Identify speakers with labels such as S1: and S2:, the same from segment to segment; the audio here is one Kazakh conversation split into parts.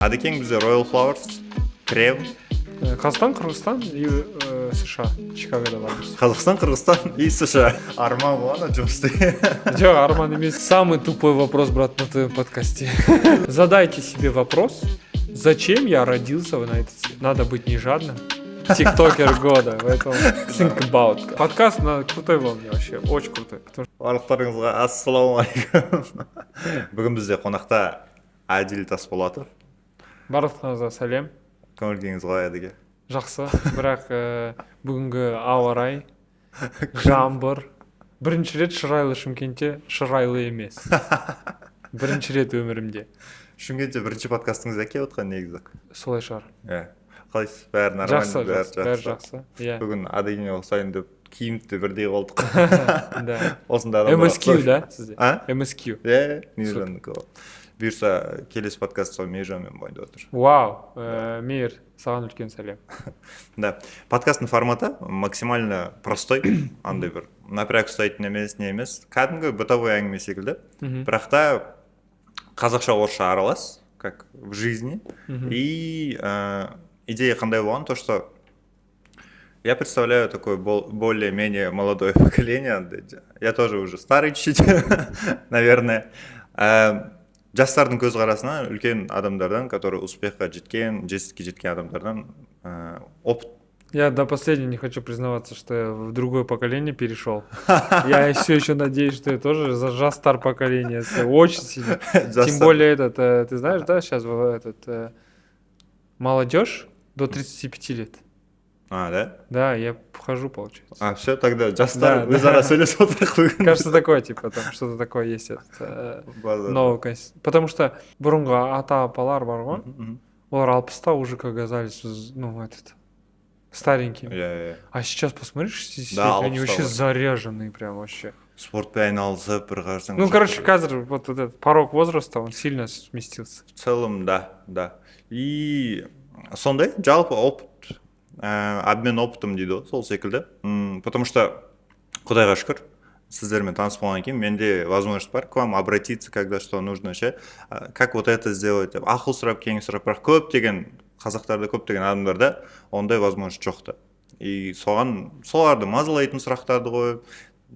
S1: Адекең бізде Royal Flowers, Крем.
S2: Қазақстан, Қырғызстан и США. Чикагода бармыз.
S1: Қазақстан, Қырғызстан и США. Арман болғаны жұмысты.
S2: Жоқ, Арман емес. Самый тупой вопрос, брат, на твоем подкасте. Задайте себе вопрос, зачем я родился на этот свет? Надо быть не жадным. Тиктокер года, поэтому think about. Подкаст на крутой волне вообще, очень крутой.
S1: Барлықтарыңызға ассалаумағалейкум. Бүгін бізде қонақта Әділ Тасболатов.
S2: Барлықтарыңызға сәлем.
S1: Көңіл-күйіңіз қалай Әдіге?
S2: Жақсы, бірақ бүгінгі ауа рай, жаңбыр. Бірінші рет шырайлы Шымкентте шырайлы емес. Бірінші рет өмірімде.
S1: Шымкентте бірінші подкастыңыз әке отқан негізі.
S2: Солай шығар.
S1: Қалайсыз? Бәрі нормально?
S2: Бәрі жақсы.
S1: Бүгін Әдігіне ұқсайын деп киімді бірдей қолдық.
S2: Да. MSQ, да, сізде? MSQ.
S1: Мейіржанның бұйырса келесі подкастқа Мейіржанмен бойында отыр.
S2: Вау, Мейір, саған үлкен сәлем.
S1: Да, подкасттың форматы максимально простой, андай бір напряг ұстайтын емес, не емес. Кәдімгі бытовой әңгіме секілді. Бірақ та қазақша орысша аралас, как в жизни. И идея қандай болған, то что я представляю такое более-менее молодое поколение. Я тоже уже старый чуть-чуть, наверное. Жастардың көзқарасына үлкен адамдардан, которые успехқа жеткен, жетістікке жеткен адамдардан опыт.
S2: Я до последнего не хочу признаваться, что я в другое поколение перешел. Я все еще надеюсь, что я тоже за жастар поколение. Очень сильно. Тем более ты знаешь, да, сейчас молодежь до 35 лет.
S1: Да?
S2: Да, я вхожу, получается.
S1: Все, тогда жастар, вы зараз сөйлесіп отырық.
S2: Кажется, такое, типа, там что-то такое есть. Новый. Потому что бұрынғы ата-апалар бар ғой, олар 60-та уже как оказались, старенькими. А сейчас посмотришь, они вообще заряженные прям вообще.
S1: Спортпен айналысып, бір қарсаң.
S2: Короче, қазір вот этот порог возраста, он сильно сместился.
S1: В целом, да. И сондай, жалпы опыт, обмен опытым дейді, сол секілді. Потому что, құдайға шүкір, сіздермен таныс болған кейін, менде возможность бар к вам обратиться, когда что нужно, ше. Как вот это сделать, ақыл сұрап, кеңес сұрап, бірақ көптеген қазақтарда, көптеген адамдарда ондай возможность жоқты. И соларды мазалайтын сұрақтарды қойып,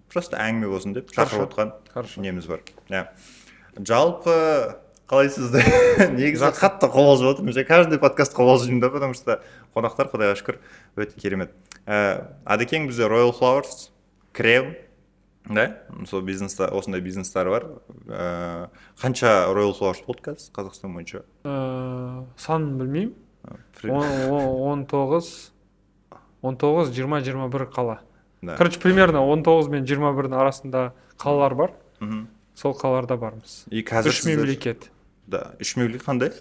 S1: просто әңгіме болсын деп шақырып отқан неміз бар. Жалпы қалайсызды? Негізі қатты қобалжып отырмын. Каждый подкаст қобалжимын да, потому что қонақтар, құдайға шүкір, өте керемет. Адекең бізде Royal Flowers, Крем, да? Сол бизнеста, осындай бизнестар бар. Қанша Royal Flowers подкаст Қазақстан бойынша?
S2: Санын білмеймін. 19, 20, 21 қала. Короче, примерно 19 мен 21-дің арасында қалалар бар. Сол қалаларда бармыз. 3 мемлекет.
S1: Да, 3 мемлекет қандай?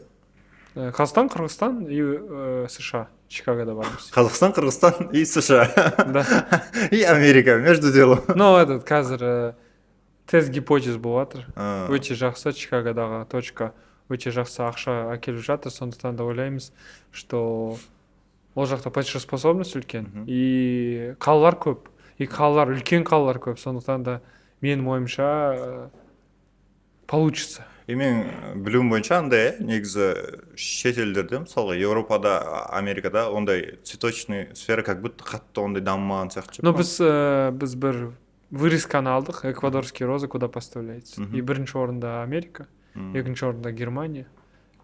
S2: Қазақстан, Қырғызстан и США. Чикагода бармыз.
S1: Қазақстан, Қырғызстан и США.
S2: Да.
S1: И Америка, между делом.
S2: Қазір тест гипотез болып жатыр. Өте жақсы, Чикагодағы точка өте жақсы ақша әкеліп жатыр. Сондықтан да ойлаймыз, что ол жақта платежеспособность үлкен. И қалалар көп. И үлкен қалалар көп. Сондықтан да менің ойымша получится. И
S1: мен білуім бойынша андай, негізі шет елдерде, мысалға Европада, Америкада ондай цветочный сфера как будто қатты ондай дамымаған сияқты.
S2: Но біз бір вырезканы алдық, эквадорские розы куда поставляется. И бірінші орында Америка, екінші орында Германия,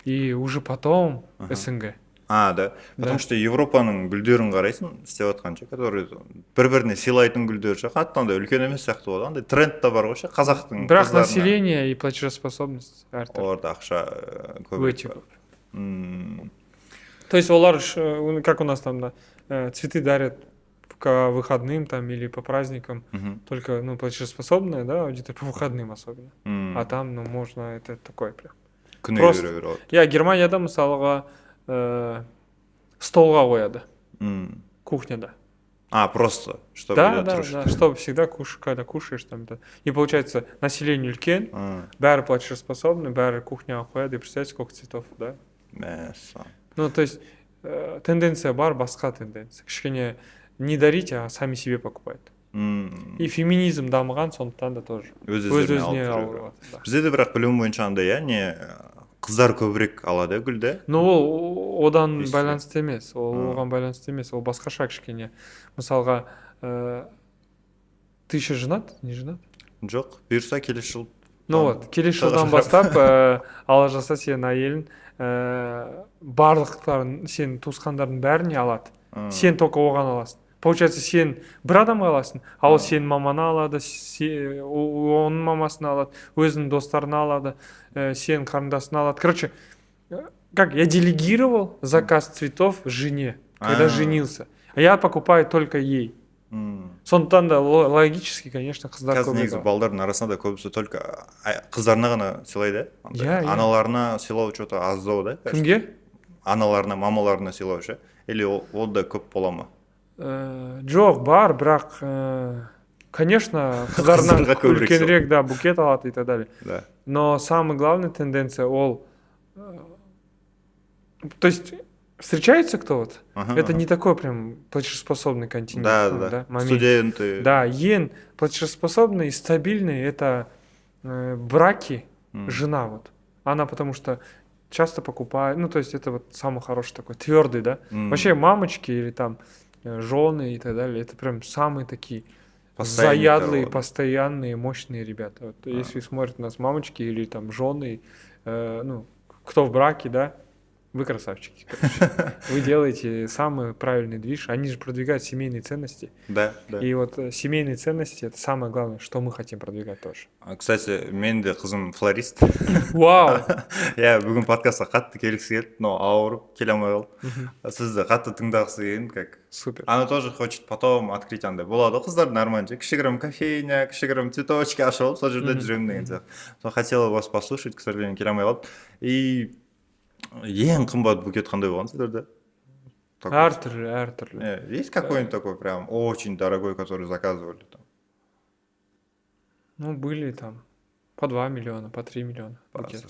S2: и уже потом СНГ.
S1: Да. Потому что Европаның гүлдерін қарайсың, істеп жатқанша, которые бір-біріне сыйлайтын гүлдер ше, қатты андай үлкен емес сияқты болады. Андай тренд та бар ғой ше, қазақтың.
S2: Бірақ население и платежеспособность әртүрлі.
S1: Оларда ақша көп.
S2: Өте көп. То есть олар, как у нас там, цветы дарят по выходным там или по праздникам, только платежеспособные, да, аудитория по выходным особенно. А там, можно, это такое прям.
S1: Просто.
S2: Германияда мысалға столға қояды. Кухняда.
S1: Просто, чтобы
S2: Да, чтобы всегда когда кушаешь там. И получается, население үлкен, бәрі платежеспособный, бәрі кухняға қояды. И представьте, сколько цветов, да? То есть, тенденция бар, басқа тенденция. Кішкене не дарить, а сами себе покупают. И феминизм дамыған, сондықтан да тоже. Өз-өзіне алып.
S1: Бізде де бірақ білуім бойынша андай, қыздар көбірек алады гүлді.
S2: но ол одан
S1: Естіледі.
S2: байланысты емес, ол оған байланысты емес, ол басқаша кішкене. Мысалға, ты еще женат, не женат?
S1: Жоқ, бұйырса келесі жыл.
S2: Ну вот, келесі жылдан бастап ала жаса сенің әйелін барлықтарын, сенің туысқандардың бәріне алады. Сен только оған аласың. Получается, сен бір адамға аласың, ал сенің маманы алады, оның мамасын алады, өзінің достарына алады, сенің қарындасын алады. Короче, как я делегировал заказ цветов жене, когда женился. А я покупаю только ей. Сондықтан да логически, конечно, қыздар
S1: қазір негізі балдардың арасында да көбісі только қыздарына ғана сыйлайды. Аналарына сыйлау что-то аздау да.
S2: Кімге?
S1: Аналарына, мамаларына сыйлау ше. Или ол да көп бола ма?
S2: Жоқ, бар, бірақ, конечно, қыздарынан үлкенірек, да, букет алады и так далее.
S1: Да.
S2: Но самая главная тенденция, ол, то есть, встречается кто-то, это не такой прям платежеспособный континент.
S1: Да. Студенты.
S2: Да, ең платежеспособный и стабильный это браки, жена вот. Она потому что часто покупает, ну то есть это вот самый хороший такой, твердый, да. Вообще мамочки или там жены и так далее, это прям самые такие заядлые, постоянные, мощные ребята. Вот, если смотрят нас мамочки или там жены, ну, кто в браке, да, вы красавчики, короче. Вы делаете самый правильный движ. Они же продвигают семейные ценности.
S1: Да.
S2: И вот семейные ценности — это самое главное, что мы хотим продвигать тоже.
S1: Кстати, менің де қызым флорист.
S2: Вау!
S1: Я бүгін подкастқа қатты келгісі келді, но ауырып келе алмай қалды. Сізді қатты тыңдағысы келген, как.
S2: Супер.
S1: Она тоже хочет потом открыть андай. Болады қыздар нормально. Кішігірім кофейня, кішігірім цветочки ашып алып, сол жерде жүремін деген сияқты. Хотела вас послушать, к сожалению, келе алмай қалды. И ең қымбат букет қандай болған сіздерде?
S2: Әртүрлі.
S1: Есть какой-нибудь такой прям очень дорогой, который заказывали там?
S2: Ну, были там по 2 миллиона, по 3 миллиона букет.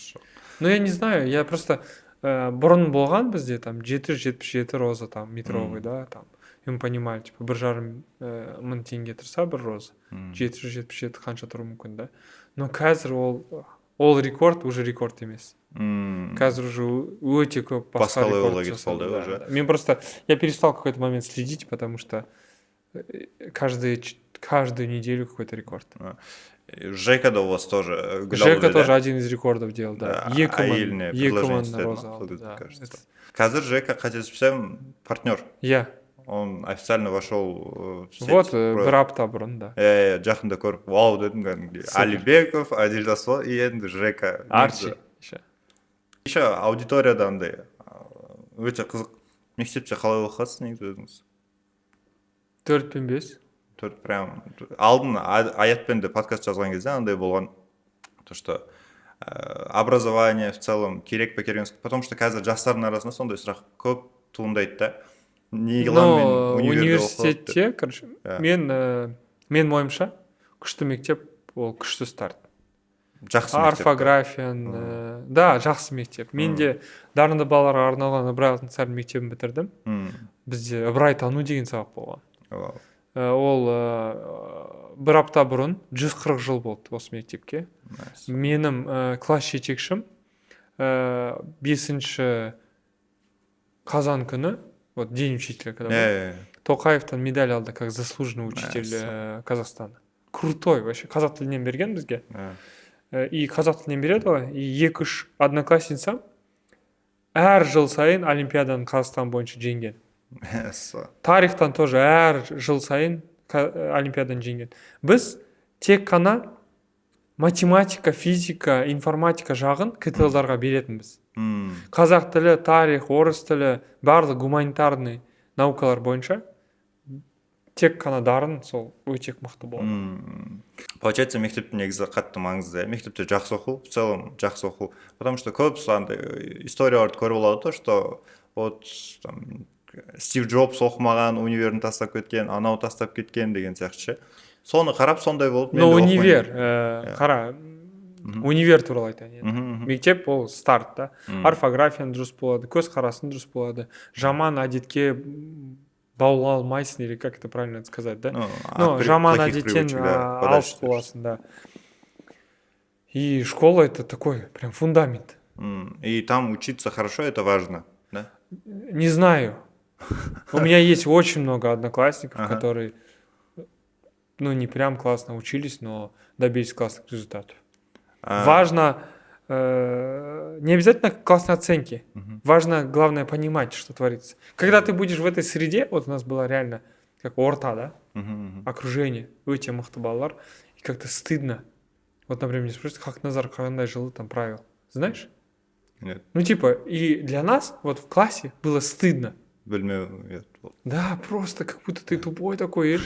S2: Ну, я не знаю, я просто бұрын болған бізде там 777 роза там метровый, да, там. И мы понимали, типа, бір жарым мың теңге тұрса бір роза, 777 қанша тұруы мүмкін, да. Но қазір ол рекорд уже рекорд емес. Қазір уже өте көп басқа рекорд жасалды. Уже. Мен просто, я перестал в какой-то момент следить, потому что каждую неделю какой-то рекорд.
S1: Жека да у вас тоже.
S2: Жека тоже один из рекордов делал, да.
S1: Екіман
S2: роза.
S1: Қазір Жека, қателеспесем, партнер.
S2: Я.
S1: Он официально вошел в сеть.
S2: Вот, бір апта бұрын, да.
S1: Жақында көріп, вау дедім кәдімгідей. Алибеков, Адильдасо и енді Жека.
S2: Арчи.
S1: Еще аудиторияда андай өте қызық. Мектепте қалай оқасыз негізі өзіңіз?
S2: 4 пен 5.
S1: 4 прям. Алдын Аятпен де подкаст жазған кезде андай болған. То, что образование в целом керек пе керек емес. Потому что қазір жастардың арасында сондай сұрақ көп туындайды да.
S2: Но университетте, короче, мен ойымша, күшті мектеп, ол күшті старт.
S1: Жақсы мектеп.
S2: Орфографиян, да, жақсы мектеп. Мен де дарынды балаларға арналған Ыбырай Алтынсарин мектебін бітірдім. Бізде Ыбырай тану деген сабақ болған. Ол бір апта бұрын 140 жыл болды осы мектепке. Менің класс жетекшім 5 қазан күні, вот день учителя, когда был, Тоқаевтан медаль алды, как заслуженный учитель Казахстана. Крутой вообще. Қазақ тілінен берген бізге. И қазақ тілінен береді ғой. И 2-3 одноклассницам әр жыл сайын Олимпиаданың Қазақстан бойынша жеңген. Тарихтан тоже әр жыл сайын Олимпиаданың жеңген. Біз тек қана математика, физика, информатика жағын КТЛ-дарға беретінбіз. Қазақ тілі, тарих, орыс тілі, барлық гуманитарный наукалар бойынша тек қана дарын сол өте мықты болды.
S1: Получается, мектепте негізі қатты маңызды. Мектепте жақсы оқу, в целом жақсы оқу. Потому что көбісі андай историяларды көріп алады, то, что вот там Стив Джобс оқымаған, универін тастап кеткен, анау тастап кеткен деген сияқты. Соны қарап сондай болып.
S2: Но универ, қара, универ туралы айтайын. Мектеп ол старт, да. Орфографияны дұрыс болады, көз қарасын дұрыс болады, жаман әдетке баула алмайсың, или как это правильно сказать, да? Ну, жаман әдеттен алыс боласың, да. И школа это такой прям фундамент.
S1: И там учиться хорошо, это важно, да?
S2: Не знаю. У меня есть очень много одноклассников, которые, ну, не прям классно учились, но добились классных результатов. Важно, не обязательно классные оценки. Важно, главное, понимать, что творится. Когда ты будешь в этой среде, вот у нас было реально как орта, да, окружение, өте мықты балалар, и как-то стыдно. Вот, например, мне спрашивают, Хақназар қандай жылы там правил. Знаешь?
S1: Нет.
S2: Ну, типа, и для нас вот в классе было стыдно. Да, просто как будто ты тупой такой, и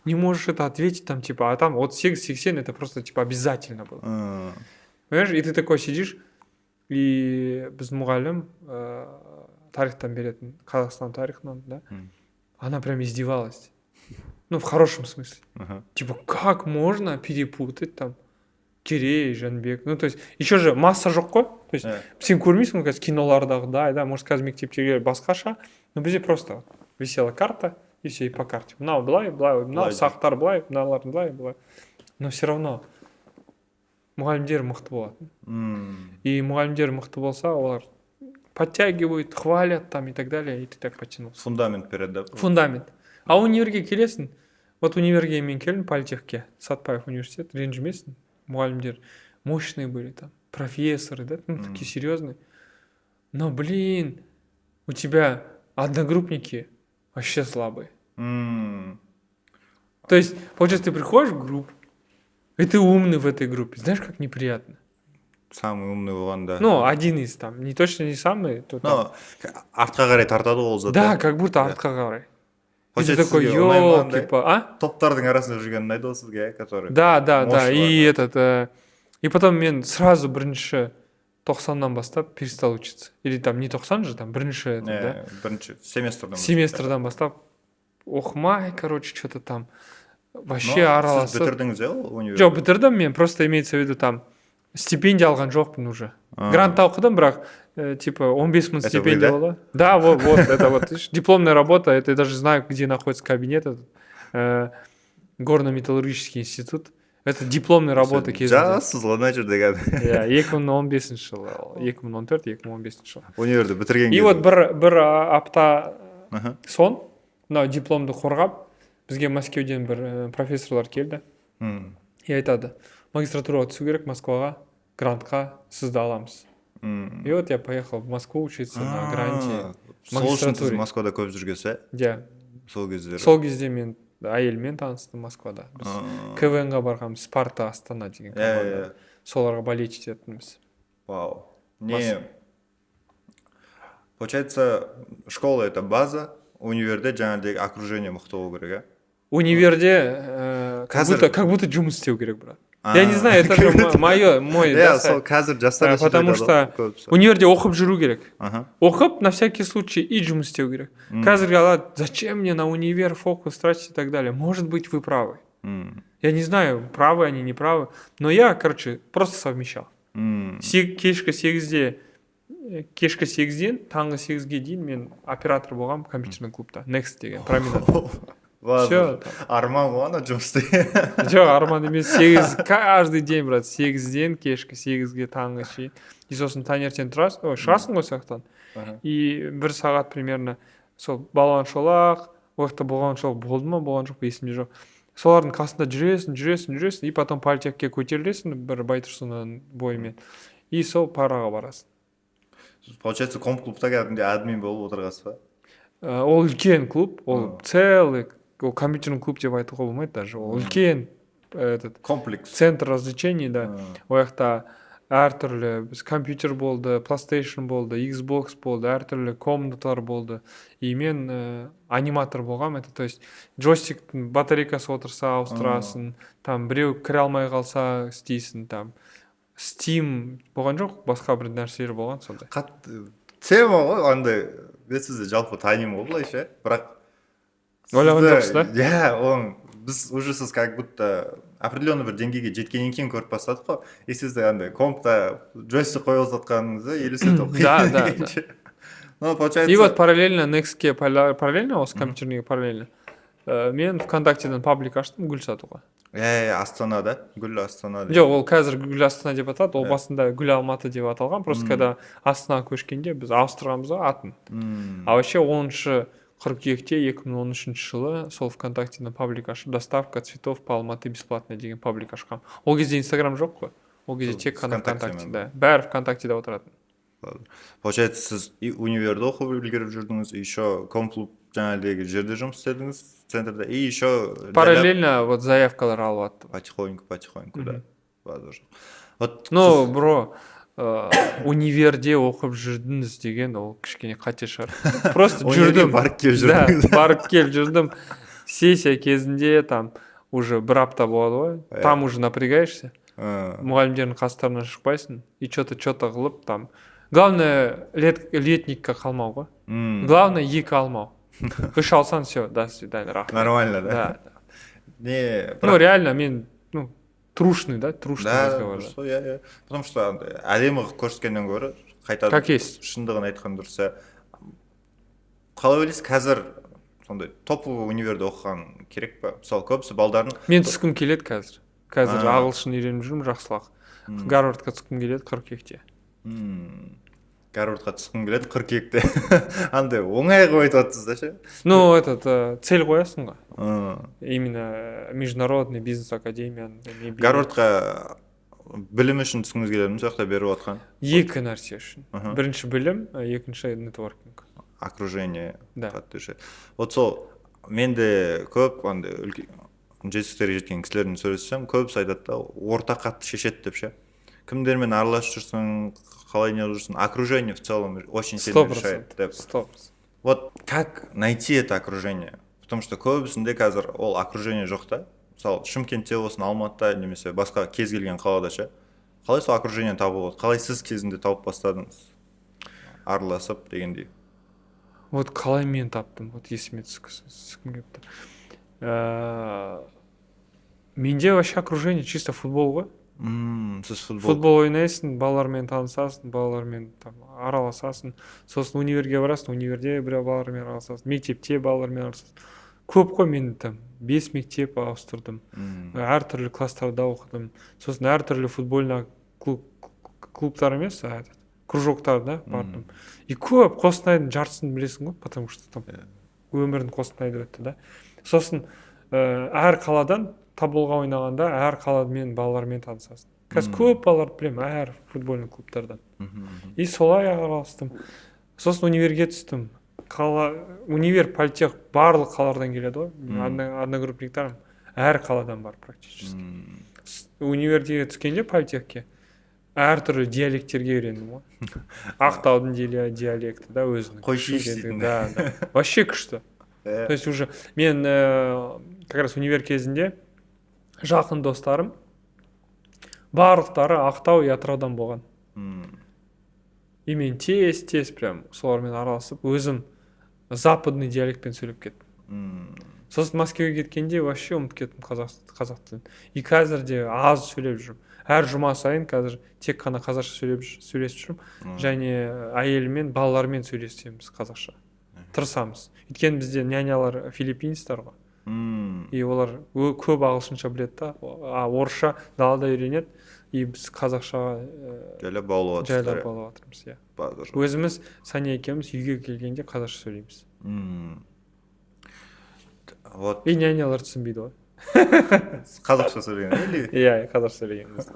S2: не можешь это ответить там, типа, а там вот 80 это просто, типа, обязательно было. Понимаешь, и ты такой сидишь, и біз мұғалім тарихтан беретін, Қазақстан тарихынан, да, она прям издевалась. Ну, в хорошем смысле. Типа, как можно перепутать там Керей, Жанбек? Ну, то есть, еще же масса жоқ қой. То есть, сен көрмейсің, қазір кинолардағыдай, да, может, қазір мектептегі басқаша, но бізде просто висела карта, и все, и по карте. Мынау былай, мынау сақтар былай, мыналар былай. Но все равно мұғалімдер мықты болатын. И мұғалімдер мықты болса, олар подтягивают, хвалят там и так далее, и ты так подтянулся.
S1: Фундамент береді, да?
S2: Фундамент. А универге келесің, вот универге мен келдім, политехке, Сатпаев университет, ренжімесің, мұғалімдер мощные были там, профессоры, да, ну, такие серьезные. Но, блин, у тебя одногруппники вообще слабые. То есть, получается, ты приходишь в группу, и ты умный в этой группе. Знаешь, как неприятно?
S1: Самый умный болған, да.
S2: Ну, один из там, не точно не самый.
S1: Но артқа қарай тартады ол зат.
S2: Да, как будто артқа қарай. И ты такой, ёлки-па, а?
S1: Топтардың арасында жүрген ұнайды ол сізге, который...
S2: Да, и потом мен сразу бірінші 90-нан бастап перестал учиться. Или там не 90 же, там бірінші, да?
S1: Бірінші
S2: семестрдан бастап оқымай, короче, что-то там вообще араласып.
S1: Сіз бітірдіңіз, иә, университет?
S2: Жоқ, бітірдім, мен просто имеется в виду там стипендия алған жоқпын уже. Грантта оқыдым, бірақ типа 15 000 стипендия была. Да, вот, это вот дипломная работа, это я даже знаю, где находится кабинет, Горно-металлургический институт. Это дипломная работа кезінде.
S1: Жассыз ғой, мына жерде қазір.
S2: Иә, 2015 жылы, 2014-2015 жылы.
S1: Универді бітірген
S2: кезде. И вот бір апта сон, мынау дипломды қорғап, бізге Мәскеуден бір профессорлар келді. И айтады, магистратураға түсу керек Москваға, грантқа сізді аламыз. И вот я поехал в Москву учиться на гранте.
S1: Сол үшін сіз Москвада көп жүргенсіз,
S2: иә?
S1: Иә.
S2: Сол кезде мен әйелмен таныстым Москвада. Біз КВН-ға барғанбыз, Спарта Астана деген команда. Соларға болеть ететінбіз.
S1: Вау. Не, получается, школа это база, универде жаңағыдай окружение мықты болу керек, а?
S2: Универде как будто жұмыс істеу керек, брат. Я не знаю, это же мой
S1: қазір жастар,
S2: потому что универде оқып жүру керек. Оқып на всякий случай и жұмыс істеу керек. Қазір алады, зачем мне на универ фокус тратить и так далее. Может быть, вы правы. Я не знаю, правы они, не правы, но я, короче, просто совмещал. Кешкі 8-ден таңғы 8-ге дейін мен оператор болғам компьютерный клубта. Next деген, променад. Все.
S1: Арман болған, жұмысты.
S2: Жоқ, арман емес, 8, каждый день, брат, 8-ден кешкі 8-ге таңғы шейін. И сосын таңертең шығасың ғой сақтан. И 1 сағат примерно сол балуан шолақ, уақытта болған шолақ болды ма, болған жоқ, есімде жоқ. Солардың қасында жүресің, и потом политехке көтерілесің бір Байтұрсынның бойымен. И сол параға барасың.
S1: Получается, комп-клубта кәдімгі админ болып отырғасыз ба?
S2: Ол үлкен клуб, ол целый, ол компьютерный клуб деп айтуға болмайды даже. Ол үлкен
S1: комплекс.
S2: Центр развлечений, да. Ол жақта әртүрлі компьютер болды, PlayStation болды, Xbox болды, әртүрлі комнаталар болды. И мен аниматор болғам, это то есть джойстиктің батарейкасы отырса ауыстырасың, там біреу кіре алмай қалса істейсің, там Steam болған жоқ, басқа бір нәрселер болған сондай.
S1: Тема ғой, андай мен сізді жалпы танимын ғой былайша, бірақ
S2: ойлаған жоқсыз да?
S1: Иә, біз уже сіз как будто определенный бір деңгейге жеткеннен кейін көріп бастадық қой. И сізді андай компта джойстик қойып жатқаныңызды елестетіп оқиды.
S2: Да. И вот параллельно Next-ке параллельно, осы компьютерниге параллельно мен ВКонтактеден паблик аштым гүл сатуға.
S1: Астанада, Гүл Астана.
S2: Жоқ, ол қазір гүл Астана деп атады, ол басында гүл Алматы деп аталған. Просто когда Астанаға көшкенде біз ауыстырғанбыз ғой атын. А вообще 10 қыркүйекте 2013 жылы сол ВКонтактеден паблик ашып, доставка цветов по Алматы бесплатно деген паблик ашқам. Ол кезде Инстаграм жоқ қой. Ол кезде тек қана ВКонтактеде. Бәрі ВКонтактеде отыратын.
S1: Получается, сіз и универді оқып үлгеріп жүрдіңіз, еще комклуб жаңағыдегі жерде жұмыс істедіңіз, центрда, и еще
S2: параллельно вот заявкалар алып аттым.
S1: Потихоньку, да. Вот,
S2: Ну, бро, универде оқып жүрдіңіз деген ол кішкене қате шығар. Просто жүрдім.
S1: Барып келіп жүрдіңіз.
S2: Да, барып келіп жүрдім. Сессия кезінде там уже бір апта болады ғой. Там уже напрягаешься. Мұғалімдердің қастарынан шықпайсың. И что-то қылып там. Главное, летникке қалмау ғой. Главное, 2 алмау. 3 алсаң, все, до свидания, рахмет.
S1: Нормально, да?
S2: Да. Ну, реально, мен, трушный, да? Трушный разговор.
S1: Да, потому что әдемі көрсеткеннен гөрі қайтадан
S2: как есть
S1: шындығын айтқан дұрыс. Қалай ойлайсыз, қазір сондай топовый универде оқыған керек па? Мысалы, көбісі балдардың...
S2: Мен түскім келеді қазір. Қазір ағылшын үйреніп жүрмін, жақсылақ. Гарвардқа түскім келеді қыркүйекте.
S1: Гарвардқа түскім келеді қыркүйекте. Андай оңай қылып айтып отырсыз да ше?
S2: Ну, цель қоясың ғой. Именно международный бизнес академияны. Гарвардқа
S1: білім үшін түскіңіз келеді ме, соқта беріп отқан?
S2: 2 нәрсе үшін. Бірінші білім, екінші нетворкинг.
S1: Окружение.
S2: Да.
S1: Вот сол, мен де көп жетістіктерге жеткен кісілермен сөйлессем, көбісі айтады да, орта қатты шешеді деп ше. Кімдермен араласып жүрсің, қалай не жүрсің, окружение в целом очень сильно решает.
S2: 100%.
S1: Вот как найти это окружение? Потому что көбісінде қазір ол окружение жоқ та. Мысалы, Шымкентте болсын, Алматыда немесе басқа кез келген қалада ше. Қалай сол окружение табылады? Қалай сіз кезінде тауып бастадыңыз? Араласып дегендей.
S2: Вот қалай мен таптым, вот есіме түскім кепті. Менде вообще окружение чисто футбол ғой.
S1: Сіз
S2: футбол ойнайсың, балалармен танысасың, балалармен араласасың. Сосын универге барасың, универде біреу балалармен араласасың, мектепте балалармен араласасың. Көп қой, мен 5 мектеп ауыстырдым. Әртүрлі класстарда оқыдым. Сосын әртүрлі футбольный клубтар емес, кружоктарда бардым. И көп Қостанайдың жартысын білесің ғой, потому что там өмірін Қостанайда өтті да. Сосын әр қаладан табылға ойнағанда әр қаламен балалармен танысасың. Қазір көп балаларды білемін әр футбольный клубтардан. И солай араластым. Сосын универге түстім. Универ, политех барлық қалалардан келеді ғой. Одногруппниктарым әр қаладан бар практически. Универге түскенде политехке әртүрлі диалекттерге үйрендім ғой. Ақтаудың диалекті да өзінің.
S1: Қойшы істейтін.
S2: Да. Вообще күшті. То есть уже мен как раз универ кезінде жақын достарым барлықтары Ақтау и Атыраудан болған. И мен тез прям солармен араласып, өзім западный диалектпен сөйлеп кеттім. Сосын Мәскеуге кеткенде вообще ұмытып кеттім қазақ тілін. И қазір де аз сөйлеп жүрмін. Әр жұма сайын қазір тек қана қазақша сөйлесіп жүрмін. Және әйелімен, балалармен сөйлесеміз қазақша. Тырысамыз. Өйткені бізде нянялар филиппинецтер ғой. И олар көп ағылшынша біледі да, орысша далада үйренеді. И біз қазақша
S1: жайлап баулап
S2: жатырмыз. Өзіміз Саня екеуміз үйге келгенде қазақша сөйлейміз. И нянялар түсінбейді ғой.
S1: Қазақша сөйлеген?
S2: Иә, қазақша сөйлегенбіз.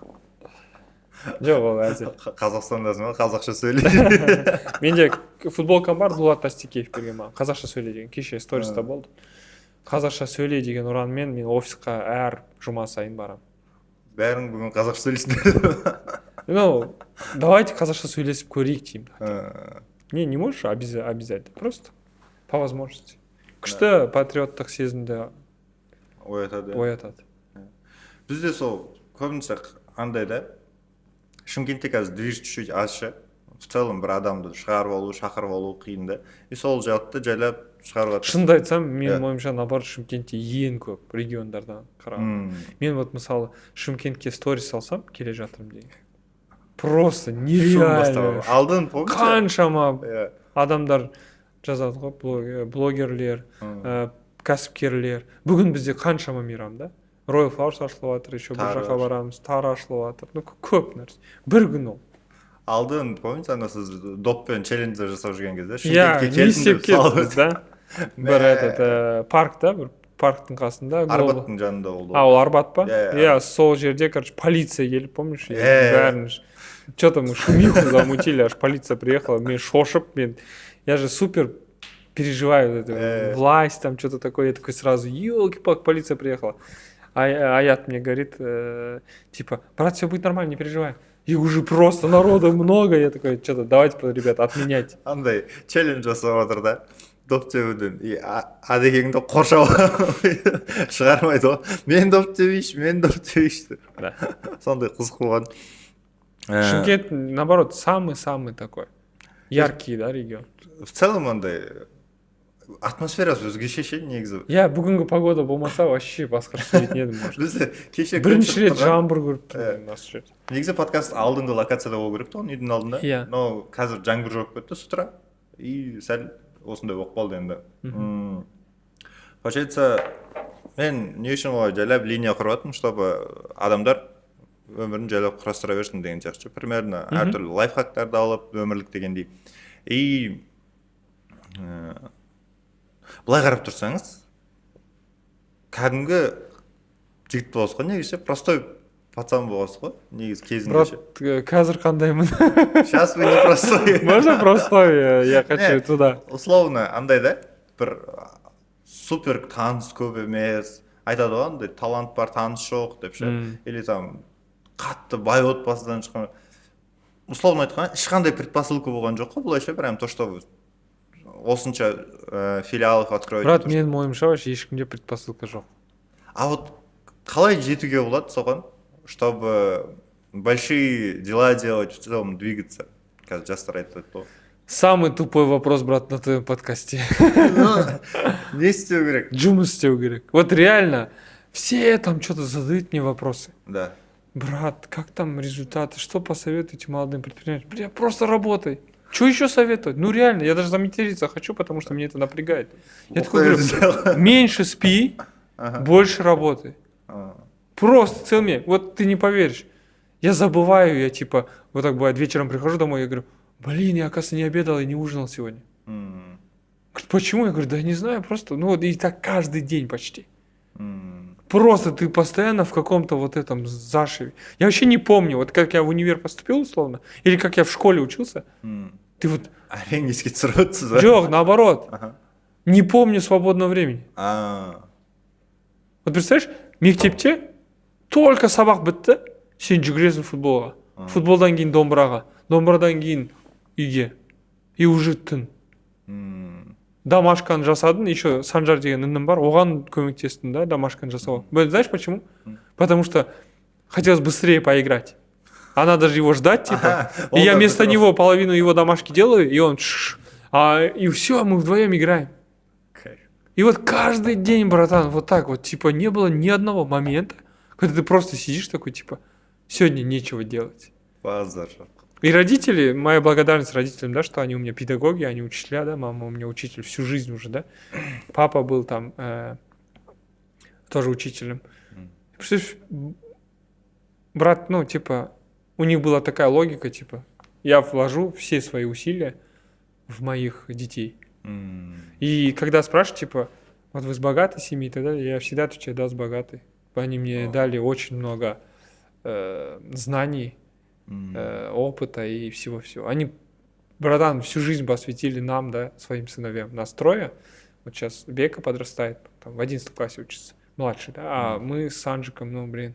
S2: Жоқ, ол әзіл.
S1: Қазақстандасың ба? Қазақша сөйлейді.
S2: Менде футболкам бар, Дулат Тастекеев берген маған. Қазақша сөйле деген, кеше сториста болды. Қазақша сөйле деген ұранмен мен офисқа әр жұма сайын барам.
S1: Бәрің бүгін қазақша сөйлейсіңдер.
S2: Ну, давайте қазақша сөйлесіп көрейік деймін. Не можешь обязательно, просто по возможности. Күшті патриоттық сезімді оятады.
S1: Бізде сол көбінесе андай да, Шымкентте қазір движ чуть-чуть азша. В целом бір адамды шығарып алу, шақырып алу қиын да. И сол жауапты жайлап шығарып жатыр.
S2: Шынымды айтсам, менің ойымша наоборот Шымкентте ең көп региондардан қарағанда. Мен вот мысалы Шымкентке сторис салсам, келе жатырмын деген. Просто нереально.
S1: Алдын помните?
S2: Қаншама адамдар жазады ғой, блогерлер. кәсіпкерлер. Бүгін бізде қаншама мейрам да? Royal Flowers ашылып жатыр, еще бір
S1: Тары
S2: жаққа барамыз, тары ашылып жатыр. Ну, көп нәрсе. Бір күн ол.
S1: Алдын, помните, ана сіз доппен челлендж жасап жүрген кезде,
S2: Иә,
S1: Шымкентке
S2: не
S1: келдім
S2: істеп
S1: деп салып
S2: кеттіңіз, да? Бір паркта, бір парктың қасында.
S1: Арбаттың жанында болды.
S2: А, ол Арбат па?
S1: Иә,
S2: Иә, сол жерде, короче, полиция келіп, помнишь? Бәрін. Что-то мы шумиху замутили, аж полиция приехала, мен шошып, я же супер переживаю, власть, там что-то такое, я такой сразу, елки-палки, полиция приехала. Аят мне говорит, типа, брат, все будет нормально, не переживай. И уже просто народу много, я такой, что-то, давайте, ребята, отменять.
S1: Андай челлендж жасап жатыр да, доп тебуден, и адекеңді қоршап шығармайды ғой. Мен доп тебейші.
S2: Да.
S1: Сондай қызық болған.
S2: Шымкент, наоборот, самый-самый такой яркий, да, регион.
S1: В целом андай атмосферасы өзгеше ше негізі.
S2: Иә, бүгінгі погода болмаса вообще басқаша сөйлейтін едім, может.
S1: Біз кеше
S2: Бірінші рет жаңбыр көріп тұрмын осы жерде.
S1: Негізі подкаст алдыңғы локацияда болу керек тұғын, үйдің алдында.
S2: Иә.
S1: Но қазір жаңбыр жауып кетті с утра, и сәл осындай болып қалды енді. Получается, мен не үшін олай жайлап линия құрып жатырмын, чтобы адамдар өмірін жайлап құрастыра берсін деген сияқты. Примерно әртүрлі лайфхактарды алып, өмірлік дегендей. И былай қарап тұрсаңыз, кәдімгі жігіт боласыз ғой, негізі простой пацан боласыз ғой, негізі кезінде ше.
S2: Брат, қазір қандаймын?
S1: Сейчас вы не простой.
S2: Можно простой, я хочу туда.
S1: Условно, андай да, бір супер таныс көп емес, айтады ғой, андай талант бар, таныс жоқ деп ше. Или там қатты бай отбасыдан шыққан. Условно айтқанда, ешқандай предпосылка болған жоқ қой, былайша прям то, что осынша филиалов откроете.
S2: Брат, менің ойымша вообще ешкімде предпосылка жоқ.
S1: А вот қалай жетуге болады соған, чтобы большие дела делать, в целом двигаться? Қазір жастар айтады ғой.
S2: Самый тупой вопрос, брат, на твоем подкасте.
S1: Не істеу керек?
S2: Жұмыс істеу керек. Вот реально, все там что-то задают мне вопросы.
S1: Да.
S2: Брат, как там результаты? Что посоветуете молодым предпринимателям? Бля, просто работай. Что еще советовать? Ну реально, я даже заматериться хочу, потому что мне это напрягает. Я такой говорю, меньше спи, больше работай. Просто целыми. Вот ты не поверишь. Я забываю, я типа, вот так бывает, вечером прихожу домой, я говорю, блин, я, оказывается, не обедал и не ужинал сегодня. Говорит, почему? Я говорю, да не знаю, просто, ну вот и так каждый день почти. Просто ты постоянно в каком-то вот этом зашиве. Я вообще не помню, вот как я в универ поступил условно, или как я в школе учился. Ты вот...
S1: Әрең еске түсіріп отырсыз ба?
S2: Жоқ, наоборот. Не помню свободного времени. Вот представляешь, мектепте только сабақ бітті, сен жүгіресің футболға. Футболдан кейін домбыраға, домбырадан кейін үйге. И уже түн. Домашканы жасадым, еще Санжар деген інім бар, оған көмектестім, да, домашканы жасауға. Знаешь почему? Потому что хотелось быстрее поиграть. А надо же его ждать, типа. И я вместо него половину его домашки делаю, и он и все, мы вдвоем играем. И вот каждый день, братан, вот так вот, типа, не было ни одного момента, когда ты просто сидишь такой, типа, сегодня нечего делать. И родители, моя благодарность родителям, да, что они у меня педагоги, они учителя, да, мама у меня учитель всю жизнь уже, да. Папа был там тоже учителем. Представляешь, брат, ну, типа, у них была такая логика, типа, я вложу все свои усилия в моих детей. И когда спрашивают, типа, вот вы с богатой семьи и так далее, я всегда отвечаю, да, с богатой. Они мне дали очень много знаний, опыта и всего-всего. Они, братан, всю жизнь посвятили нам, да, своим сыновьям. Нас трое. Вот сейчас Бека подрастает, там, в 11 классе учится, младший, да, а мы с Санжиком, ну, блин,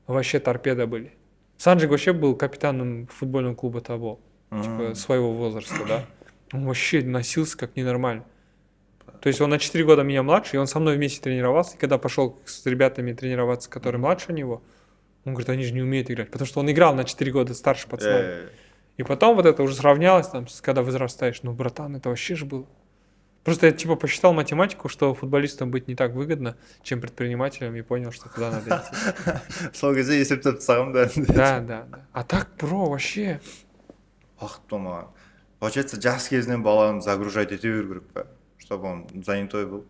S2: вообще торпеда были. Санжик вообще был капитаном футбольного клуба Тобол, типа, своего возраста, да. Он вообще носился как ненормально. То есть он на 4 года меня младше, и он со мной вместе тренировался. И когда пошел с ребятами тренироваться, которые младше него, он говорит, они же не умеют играть. Потому что он играл на 4 года старше пацанов. И потом вот это уже сравнялось, там, когда возрастаешь. Ну, братан, это вообще же было. Просто я типа посчитал математику, что футболистам быть не так выгодно, чем предпринимателям, и понял, что туда надо идти.
S1: Сол кезде есептеп тастағам да.
S2: Да. А так, бро, вообще.
S1: Уақыт болмаған. Получается, жас кезінен баланы загружать ете беру керек па, чтобы он занятой был.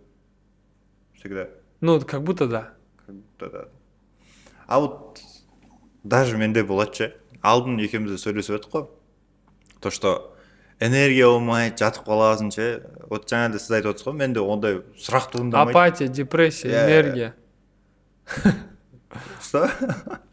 S1: Всегда.
S2: Ну, как будто да.
S1: Как будто да. А вот даже менде болады ше. Алдын екеуміз де сөйлесіп едік қой. То, что энергия болмай жатып қаласың ше. Вот жаңа да сіз айтып отырсыз ғой, менде ондай сұрақ туындамайды.
S2: Апатия, депрессия, энергия.
S1: Что?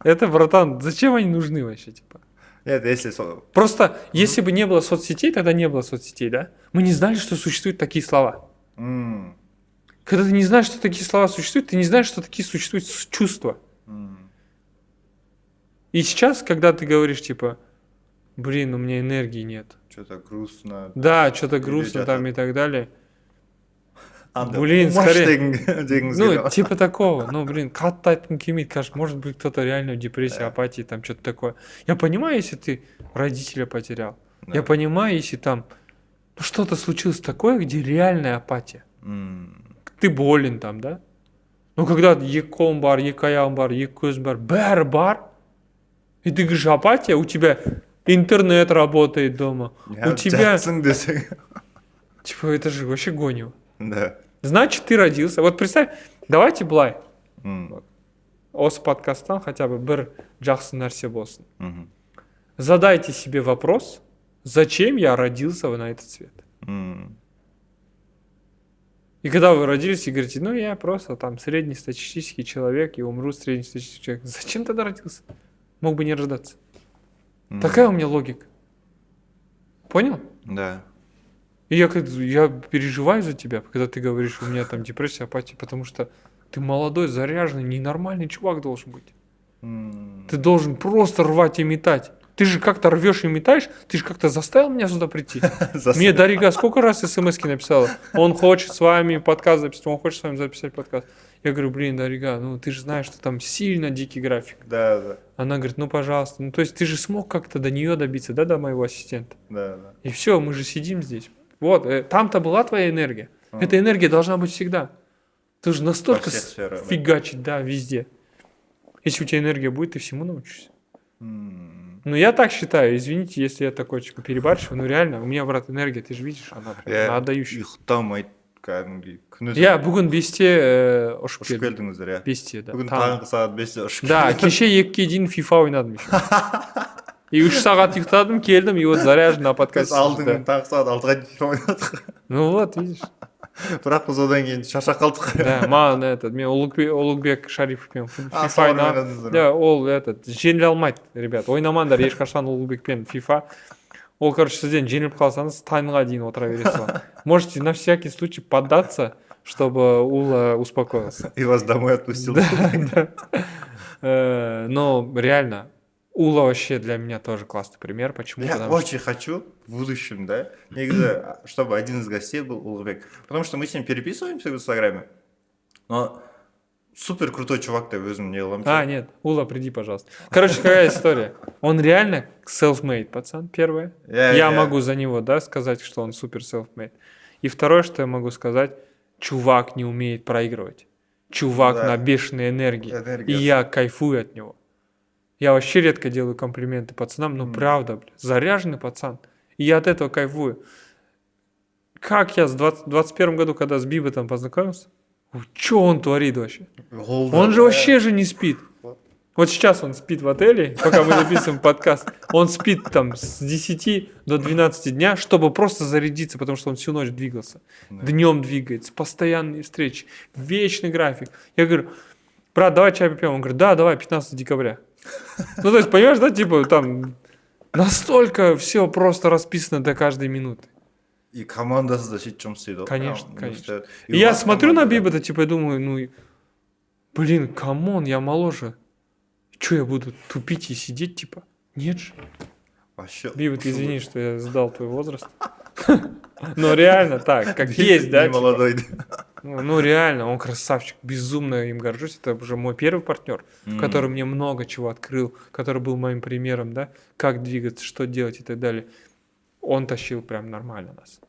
S2: Это, братан, зачем они нужны вообще, типа?
S1: Нет, если...
S2: Просто, если бы не было соцсетей, тогда не было соцсетей, да? Мы не знали, что существуют такие слова. Когда ты не знаешь, что такие слова существуют, ты не знаешь, что такие существуют чувства. И сейчас, когда ты говоришь, типа, блин, у меня энергии нет.
S1: Что-то грустно.
S2: Да, что-то грустно там и так далее. Блин, скорее... Ну, типа такого. Ну, блин, қатты айтқым келмейді. Кажется, может быть, кто-то реально в депрессии, апатии, там что-то такое. Я понимаю, если ты родителя потерял. Я понимаю, если там что-то случилось такое, где реальная апатия. Ты болен там, да? Ну, когда екі қолың бар, екі аяғың бар, екі көзің бар, бәрі бар. И ты говоришь, апатия, у тебя интернет работает дома. У тебя... Типа, это же вообще гонево.
S1: Да.
S2: Значит, ты родился. Вот представь, давайте былай. Осы подкасттан хотя бы бір жақсы нәрсе болсын. Задайте себе вопрос, зачем я родился на этот свет? И когда вы родились и говорите, ну я просто там среднестатистический человек и умру среднестатистический человек. Зачем тогда родился? Мог бы не рождаться. Такая у меня логика. Понял?
S1: Да.
S2: И я переживаю за тебя, когда ты говоришь, у меня там депрессия, апатия, потому что ты молодой, заряженный, ненормальный чувак должен быть. Ты должен просто рвать и метать. Ты же как-то рвешь и метаешь, ты же как-то заставил меня сюда прийти. Мне Дарига сколько раз смс-ки написала. Он хочет с вами подкаст записать, он хочет с вами записать подкаст. Я говорю, блин, Дарига, ну ты же знаешь, что там сильно дикий график.
S1: Да, да.
S2: Она говорит, ну пожалуйста. Ну то есть ты же смог как-то до нее добиться, да, до моего ассистента.
S1: Да, да.
S2: И все, мы же сидим здесь. Вот, там-то была твоя энергия. Эта энергия должна быть всегда. Ты же настолько фигачить, да, везде. Если у тебя энергия будет, ты всему научишься. Ну, я так считаю, извините, если я такой, типа, перебарщиваю, но реально, у меня, брат, энергия, ты же видишь, она отдающая. Я бүгін 5-те ұшып
S1: келдіңіздер, иә.
S2: 5-те, да.
S1: Бүгін таңғы сағат 5-те ұшып
S2: да, кеше 2-ге дейін FIFA ойнадым еще. И 3 сағат ұйықтадым, келдім, и вот заряжен на подкасте.
S1: Алдың таңғы сағат 6-ға дейін FIFA ойнадық.
S2: Ну вот, видишь.
S1: Бірақ біз одан кейін шаршап қалдық.
S2: Да, маған мен Улугбек Шарифовпен FIFA ойнадым. Да, ол жеңіле алмайды, ребят. Ойнамаңдар ешқашан Улугбекпен FIFA. Ол, короче, сізден жеңіліп қалсаңыз, таймға дейін отыра бересіз. Можете на всякий случай поддаться, чтобы Ула успокоился.
S1: И вас домой отпустил.
S2: Да. Но реально, Ула вообще для меня тоже классный пример. Почему?
S1: Я очень хочу в будущем, да, чтобы один из гостей был Улугбек. Потому что мы с ним переписываемся в Инстаграме. Но супер крутой чувак, ты өзім не аламын.
S2: Нет, Ула, приди, пожалуйста. Короче, какая история? Он реально self-made, пацан, первое. Я могу за него, да, сказать, что он супер self-made. И второе, что я могу сказать, чувак не умеет проигрывать. Чувак на бешеной энергии. И я кайфую от него. Я вообще редко делаю комплименты пацанам, но правда, заряженный пацан. И я от этого кайфую. Как я в 21 году, когда с Бибетом познакомился, что он творит вообще? Он же вообще не спит. Вот сейчас он спит в отеле, пока мы записываем подкаст. Он спит там с 10 до 12 дня, чтобы просто зарядиться, потому что он всю ночь двигался. Днем двигается, постоянные встречи, вечный график. Я говорю, брат, давай чай попьем. Он говорит, да, давай, 15 декабря. Ну, то есть, понимаешь, да, типа, там настолько все просто расписано до каждой минуты.
S1: И командасы да сөйтіп жұмыс істейді.
S2: Конечно, конечно. И я смотрю на Бибета, типа, и думаю, ну, блин, камон, я моложе. Что, я буду тупить и сидеть, типа? Нет же. Бибет, извини, что я сдал твой возраст. Но реально так, как есть, да?
S1: Молодой.
S2: Ну, реально, он красавчик, безумно им горжусь. Это уже мой первый партнер, который мне много чего открыл, который был моим примером, да, как двигаться, что делать и так далее. Он тащил прям нормально нас.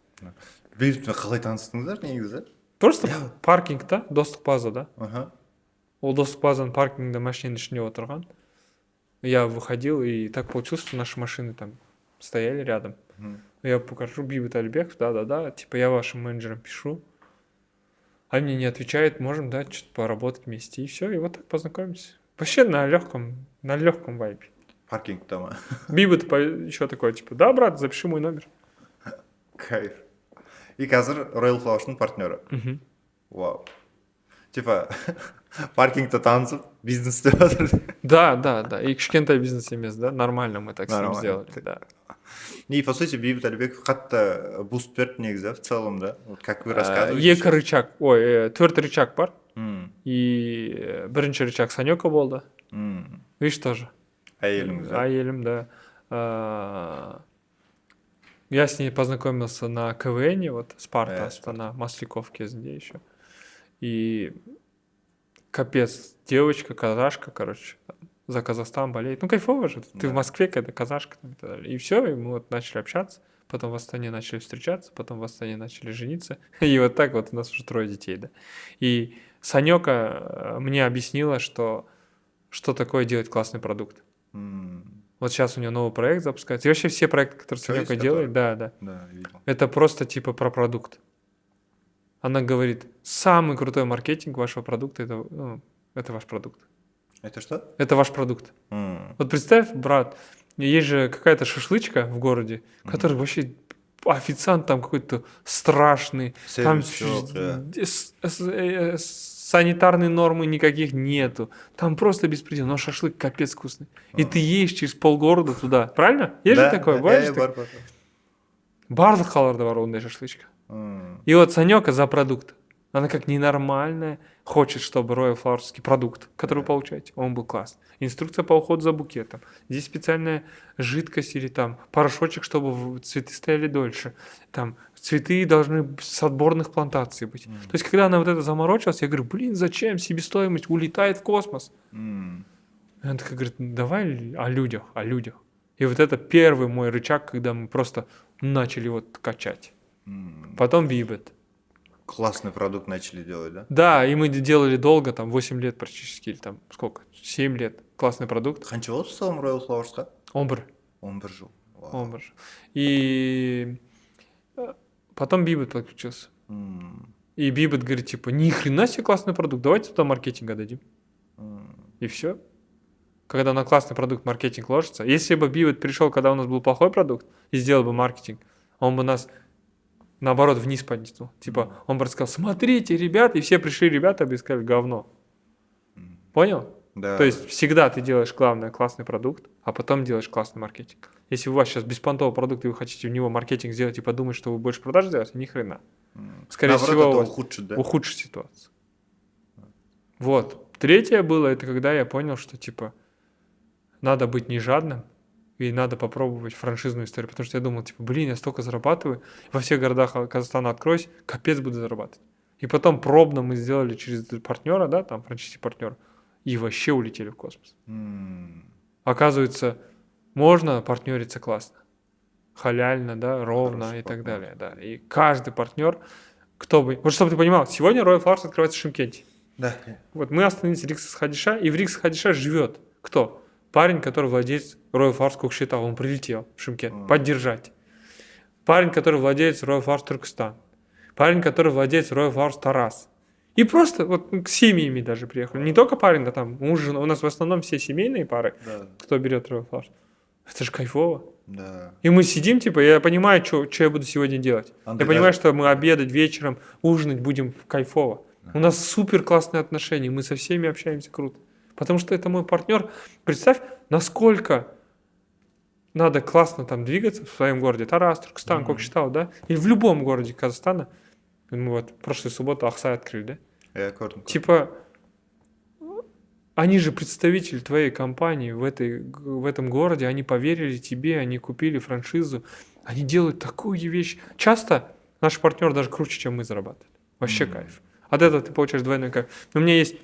S1: Бейбітпен қалай таныстыңыздар, негізі?
S2: Просто паркингта, достық база, да?
S1: Ага.
S2: Ол достық базаның паркингда машинаның ішінде отырған. Я выходил, и так получилось, что наши машины там стояли рядом. Я покажу, Бибет Альбеков, да-да-да, типа я вашим менеджерам пишу. Они мне не отвечают, можем, да, что-то поработать вместе. И все, и вот так познакомимся. Вообще на легком вайбе.
S1: Паркингта ма?
S2: Бибет еще такой, типа, да, брат, запиши мой номер.
S1: Кайф. И қазір Royal Flowers'ның партнері. Вау. Типа, паркингта танысып, бизнес істеп жатыр.
S2: Да. И кішкентай бизнес емес, да? Нормально мы так с ним сделали, да.
S1: И, по сути, Бейбіт Әлібеков қатты буст берді негізі, в целом, да? Вот как вы рассказываете.
S2: Екі рычаг, төрт рычаг бар. И бірінші рычаг Санёка болды. Видишь тоже.
S1: Әйеліңіз, да?
S2: Әйелім, да. Я с ней познакомился на КВН, вот Спарта, Астана, Масляков кезінде еще. И капец, девочка, казашка, короче, за Казахстан болеет. Ну, кайфово же, ты в Москве, когда казашка там, и так далее. И все, и мы вот начали общаться, потом в Астане начали встречаться, потом в Астане начали жениться. И вот так вот у нас уже 3 детей, да. И Санёка мне объяснила, что такое делать классный продукт. Вот сейчас у нее новый проект запускается. И вообще все проекты, которые Санёка делает, да, видел. Это просто типа про продукт. Она говорит, самый крутой маркетинг вашего продукта это ваш продукт.
S1: Это что?
S2: Это ваш продукт. Вот представь, брат, есть же какая-то шашлычка в городе, который вообще официант там какой-то страшный, там санитарной нормы никаких нету, там просто беспредел, но шашлык капец вкусный. И ты едешь через полгорода туда, правильно? Есть же такое? Барлық қалаларда бар ондай шашлычка. И вот Санёка за продукт. Она как ненормальная, хочет, чтобы Royal Flowers'ский продукт, который вы получаете, он был классный. Инструкция по уходу за букетом. Здесь специальная жидкость или там порошочек, чтобы цветы стояли дольше. Там цветы должны с отборных плантаций быть. То есть, когда она вот это заморочилась, я говорю, блин, зачем? Себестоимость улетает в космос. И она такая говорит, давай о людях. И вот это первый мой рычаг, когда мы просто начали вот качать. Потом Бибет.
S1: Классный продукт начали делать, да?
S2: Да, и мы делали долго, там 8 лет практически, или там сколько, 7 лет. Классный продукт.
S1: Қанша болды в целом Royal Flowers'қа?
S2: 11
S1: жыл.
S2: 11 жыл. И потом Бибет подключился. И Бибет говорит, типа, ни хрена себе классный продукт, давайте туда маркетинга дадим. И все. Когда на классный продукт маркетинг ложится. Если бы Бибет пришел, когда у нас был плохой продукт, и сделал бы маркетинг, он бы нас наоборот вниз поднялся. Типа, он бы сказал, смотрите, ребята, и все пришли ребята бы сказали, говно. Понял?
S1: Да.
S2: То есть всегда ты делаешь, главное, классный продукт, а потом делаешь классный маркетинг. Если у вас сейчас беспонтовый продукт, и вы хотите в него маркетинг сделать и подумать, что вы больше продаж сделаете, ни хрена. Скорее всего,
S1: это ухудшит
S2: ситуацию. Вот. Третье было, это когда я понял, что типа надо быть не жадным, и надо попробовать франшизную историю, потому что я думал, типа, блин, я столько зарабатываю, во всех городах Казахстана откроюсь, капец буду зарабатывать. И потом пробно мы сделали через партнера, да, там, франшизи-партнера, и вообще улетели в космос. Оказывается, можно партнериться классно, халяльно, да, ровно. Хороший и партнер. Так далее, да. И каждый партнер, кто бы... Вот чтобы ты понимал, сегодня Royal Flowers открывается в Шымкенте.
S1: Да.
S2: Вот мы остановились в Рикс-Хадиша, и в Рикс-Хадиша живет кто? Парень, который владелец Royal Flowers Кокшетау, он прилетел в Шымкент поддержать. Парень, который владелец Royal Flowers Туркестан. Парень, который владелец Royal Flowers Тарас. И просто вот с семьями даже приехали. Не только парень, да там муж, жена. У нас в основном все семейные пары, кто берет Royal Flowers. Это же кайфово.
S1: Да.
S2: И мы сидим, типа, я понимаю, что я буду сегодня делать. Я понимаю, что мы обедать вечером, ужинать будем кайфово. У нас супер классные отношения, мы со всеми общаемся круто. Потому что это мой партнер. Представь, насколько надо классно там двигаться в своем городе. Тарас, Туркестан, Кокшетау, да? И в любом городе Казахстана. Мы вот прошлую субботу Ахсай открыли, да? Типа, они же представители твоей компании в этом городе, они поверили тебе, они купили франшизу, они делают такую вещь. Часто наш партнер даже круче, чем мы зарабатывали. Вообще кайф. От этого ты получаешь двойной кайф. У меня есть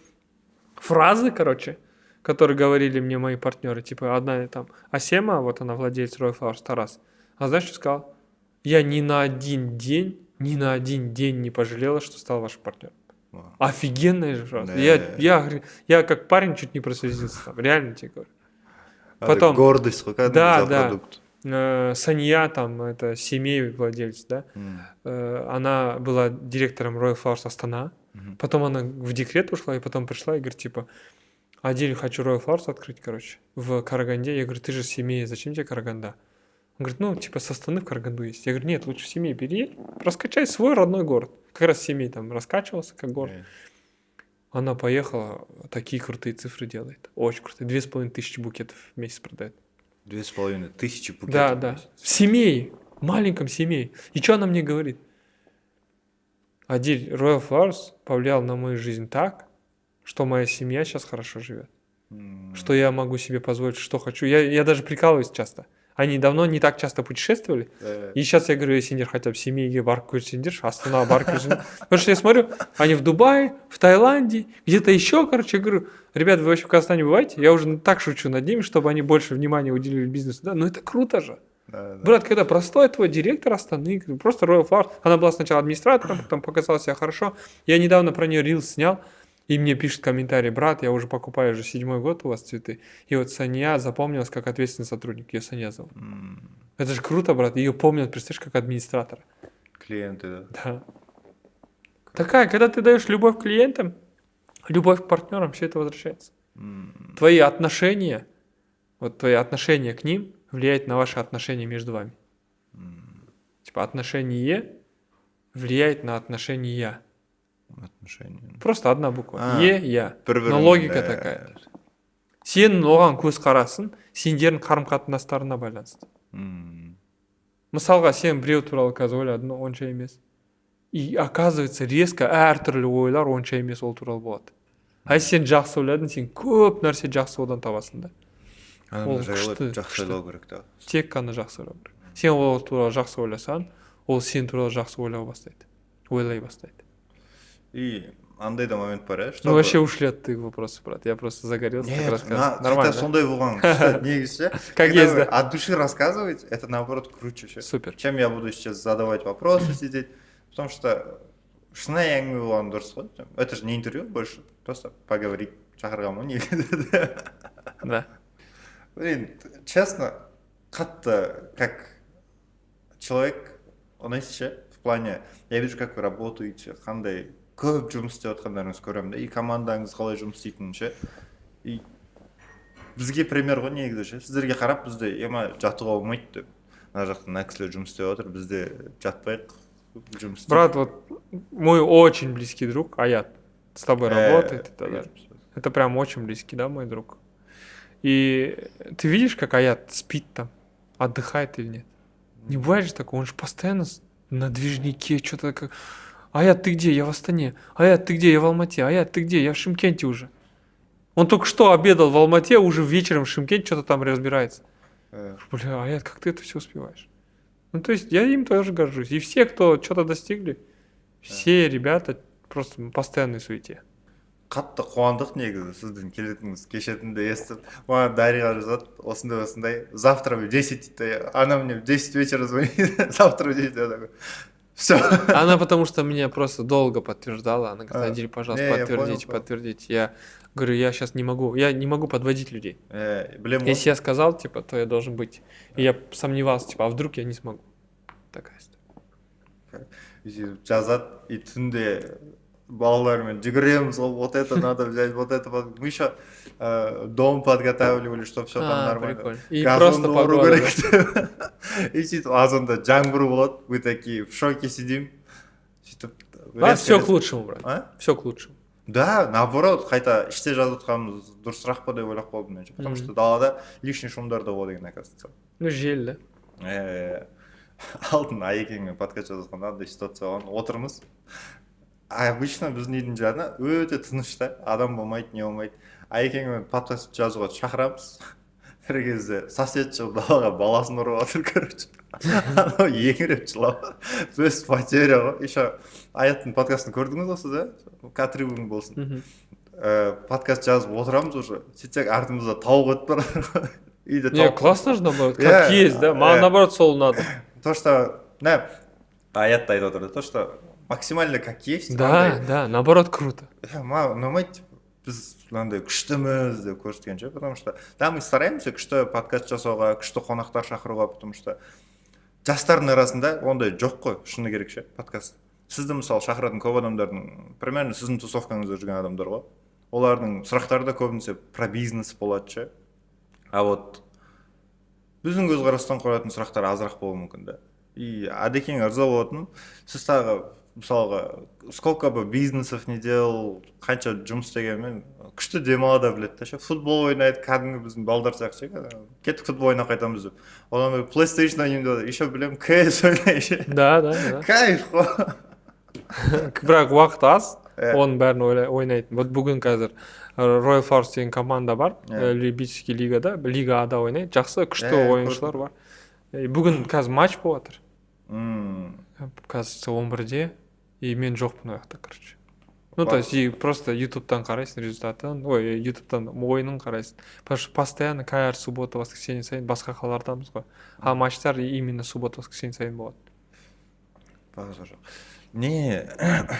S2: фразы, короче, которые говорили мне мои партнеры. Типа, одна там, Асема, вот она владелец Royal Flowers, Тарас. А знаешь, что сказал? Я ни на один день не пожалела, что стал вашим партнером. Офигенная же фраза. Да. Я как парень чуть не прослезился. Реально тебе говорю.
S1: Потом, гордость,
S2: да. Продукт. Сания, там, это семей владелец, да, она была директором Royal Flowers Астана, потом она в декрет ушла, и потом пришла и говорит, типа, Адиль, хочу Royal Flowers открыть, короче, в Караганде. Я говорю, ты же с семьей, зачем тебе Караганда? Он говорит, ну, типа, со Астаны в Караганду есть. Я говорю, нет, лучше в семье переедь, раскачай свой родной город. Как раз семей там раскачивался как город. Она поехала, такие крутые цифры делает, очень крутые, 2500 букетов в месяц продает.
S1: 2500 букетов.
S2: Да, да. В семей, в маленьком семей. И что она мне говорит? Адиль, Royal Flowers повлиял на мою жизнь так, что моя семья сейчас хорошо живет. Что я могу себе позволить, что хочу. Я даже прикалываюсь часто. Они давно не так часто путешествовали. И сейчас я говорю, сендер хотя бы семьеге барып көрсеңдер, Астана барып көрсеңдер. Потому что я смотрю, они в Дубае, в Таиланде, где-то еще, короче, я говорю, ребят, вы вообще в Казахстане бываете? Я уже так шучу над ними, чтобы они больше внимания уделили бизнесу. Да? Но это круто же. Да. Брат, когда простой твой директор Астаны, просто Royal Flowers, она была сначала администратором, потом показала себя хорошо. Я недавно про нее рилс снял, и мне пишет комментарий, брат, я уже покупаю уже 7-й год у вас цветы. И вот Сания запомнилась как ответственный сотрудник, ее Сания зовут. Это же круто, брат, ее помнят, представляешь, как администратора.
S1: Клиенты, да.
S2: Да. Такая, когда ты даешь любовь к клиентам, любовь к партнерам, все это возвращается. Твои отношения, вот твои отношения к ним влияют на ваши отношения между вами. Типа отношение влияет на отношения.
S1: Отношения.
S2: Просто одна буква. Я. Но логика такая. Сен оған көз қарасын, сендердің қарым-қатынастарына байланысты. Мысалға, сен біреу туралы қазір ойладың, онша емес. И оказывается, резко әртүрлі ойлар онша емес ол туралы болады. А сен жақсы ойладың, сен көп нәрсе жақсы одан табасың да. Ол күшті.
S1: Жақсы ойлау керек та.
S2: Тек қана жақсы ойлау керек. Сен ол туралы жақсы ойласаң, ол сен туралы жақсы ойлай бастайды.
S1: И андай да момент бар, что...
S2: Ну, вообще ушли от твоих вопросов, брат. Я просто загорелся.
S1: Нет,
S2: нормально.
S1: Это сондай болған. Негізі,
S2: как есть, да?
S1: От души рассказывать, это наоборот круче.
S2: Супер.
S1: Чем я буду сейчас задавать вопросы, сидеть. Потому что шынайы әңгіме болған дұрыс қой. Это же не интервью больше, просто поговорить. Шақырғанмын негізі.
S2: Да.
S1: Блин, честно, қатты как человек, он еще в плане, я вижу, как вы работаете, қандай көп жұмыс істеп жатқандарыңызды көремін да, и командаңыз қалай жұмыс істейтінін ше. И бізге пример ғой негізі ше. Сіздерге қарап бізде ема жатуға болмайды деп. Мына жақта мына кісілер жұмыс істеп отыр, бізде жатпайық, жұмыс істейік.
S2: Брат, вот мой очень близкий друг Аят с тобой работает. Это прям очень близкий, да, мой друг. И ты видишь, как Аят спит там, отдыхает или нет? Не бывает же такого, он же постоянно на движнике, что-то как... Аят, ты где? Я в Астане. Аят, ты где? Я в Алмате. Аят, ты где? Я в Шымкенте уже. Он только что обедал в Алмате, уже вечером в Шымкенте что-то там разбирается. Бля, Аят, как ты это все успеваешь? Ну, то есть я им тоже горжусь. И все, кто что-то достигли, все ребята просто в постоянной суете.
S1: Қатты қуандық негізі сіздің келетініңіз. Кешетінде естіп, маған Дарья жазады, осындай, завтра в 10, она мне в 10 вечера звонит, завтра в 10, я такой... Все.
S2: Она потому что меня просто долго подтверждала. Она говорит, Адиль, пожалуйста, подтвердите. Я говорю, я сейчас не могу подводить людей. Если я сказал, типа, то я должен быть. И я сомневался, типа, а вдруг я не смогу. Такая
S1: история. Жазады, и түнде балалармен жүгіреміз, вот это надо взять, вот это. Мы еще дом подготавливали, чтобы все там нормально.
S2: Прикольно. И просто погода.
S1: И сөйтіп азанда жаңбыр болады, мы такие в шоке сидим.
S2: А все к лучшему, брат. Все к лучшему.
S1: Да, наоборот, қайта іште жазып отқанымыз дұрысырақ па деп ойлап қалдым. Потому что далада лишний шумдар да болады екен, оказывается.
S2: Ну, жел, да.
S1: Алтын Аекеңмен подкаст жазып отқанда андай ситуация болған, отырмыз. Обычно біздің үйдің жаны өте тыныш та, адам болмайды, не болмайды. Аекеңмен подкаст жазуға шақырамыз. Бір кезде сосед шығып далаға баласын ұрып отыр, короче. Анау еңіреп жылап. Біз потеря ғой. Еще Аяттың подкастын көрдіңіз осы, да? К-трибун болсын. Подкаст жазып отырамыз уже. Сөйтсек артымызда тауық өтіп бар.
S2: Не, классно же наоборот. Как есть, да? Маған наоборот сол надо.
S1: То, что... Аят айтып отыр, то, что максимально как есть.
S2: Да, наоборот круто.
S1: Ұнамайды, біз мынандай күштіміз деп көрсеткенше, потому что да, мы стараемся күшті подкаст жасауға, күшті қонақтар шақыруға, потому что жастардың арасында ондай жоқ қой, шыны керек ше, подкаст. Сізді мысалы шақыратын көп адамдардың примерно сіздің тусовкаңызда жүрген адамдар ғой, олардың сұрақтары да көбінесе про бизнес болады ше. А вот біздің көзқарастан қоятын сұрақтар азырақ болуы мүмкін да. И Адекең ырза болатыным, сіз тағы мысалға сколько бы бизнесов не делал, қанша жұмыс істегенмен күшті демала біледі да ше. Футбол ойнайды, кәдімгі біздің балдар сияқты ше. Кеттік футбол ойнап қайтамыз деп. Одан бері PlayStation ойнаймын, еще білемін, CS ойнай ше.
S2: Да.
S1: Кайф қой.
S2: Бірақ уақыт аз, оның бәрін ойнайтын. Вот бүгін қазір Royal Force деген команда бар, любительский лигада, лига Ада ойнайды, жақсы күшті ойыншылар бар. Бүгін қазір матч болып жатыр. Қазір 11-де, и мен жоқпын ол жақта, короче. Ну, то есть просто ютубтан қарайсың результатын, ютубтан ойынын қарайсың. Потому что постоянно каждый суббота, воскресенье сайын басқа қалалардамыз ғой. А матчтар именно суббота, воскресенье сайын болады.
S1: Не,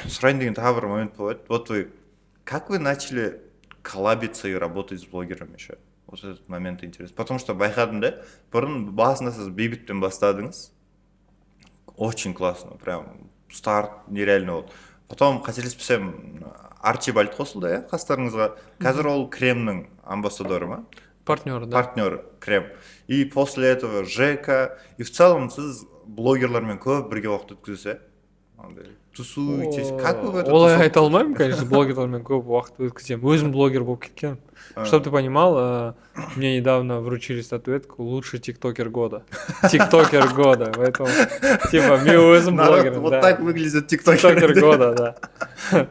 S1: сұрайын деген тағы бір момент болады. Вот вы, как вы начали коллабиться и работать с блогерами еще? Вот этот момент интересный. Потому что байқадым да, бұрын басында сіз бейбітпен бастадыңыз. Очень классно, прям старт нереально болды. Потом қателеспесем Арчибальд қосылды, иә, қастарыңызға. Қазір ол Кремнің амбассадоры ма?
S2: Партнер, да.
S1: Партнер Крем. И после этого Жека. И в целом сіз блогерлармен көп бірге уақыт өткізесіз, тусуетесь. Как вы в это
S2: олай айта алмаймын, конечно, блогерлармен көп уақыт өткіземін. Өзім блогер болып кеткенмін. Чтоб ты понимал, мне недавно вручили статуэтку «Лучший тиктокер года». Тиктокер года. Поэтому, типа, мне өзім блогером.
S1: Вот так выглядит тиктокер.
S2: Тиктокер года, да.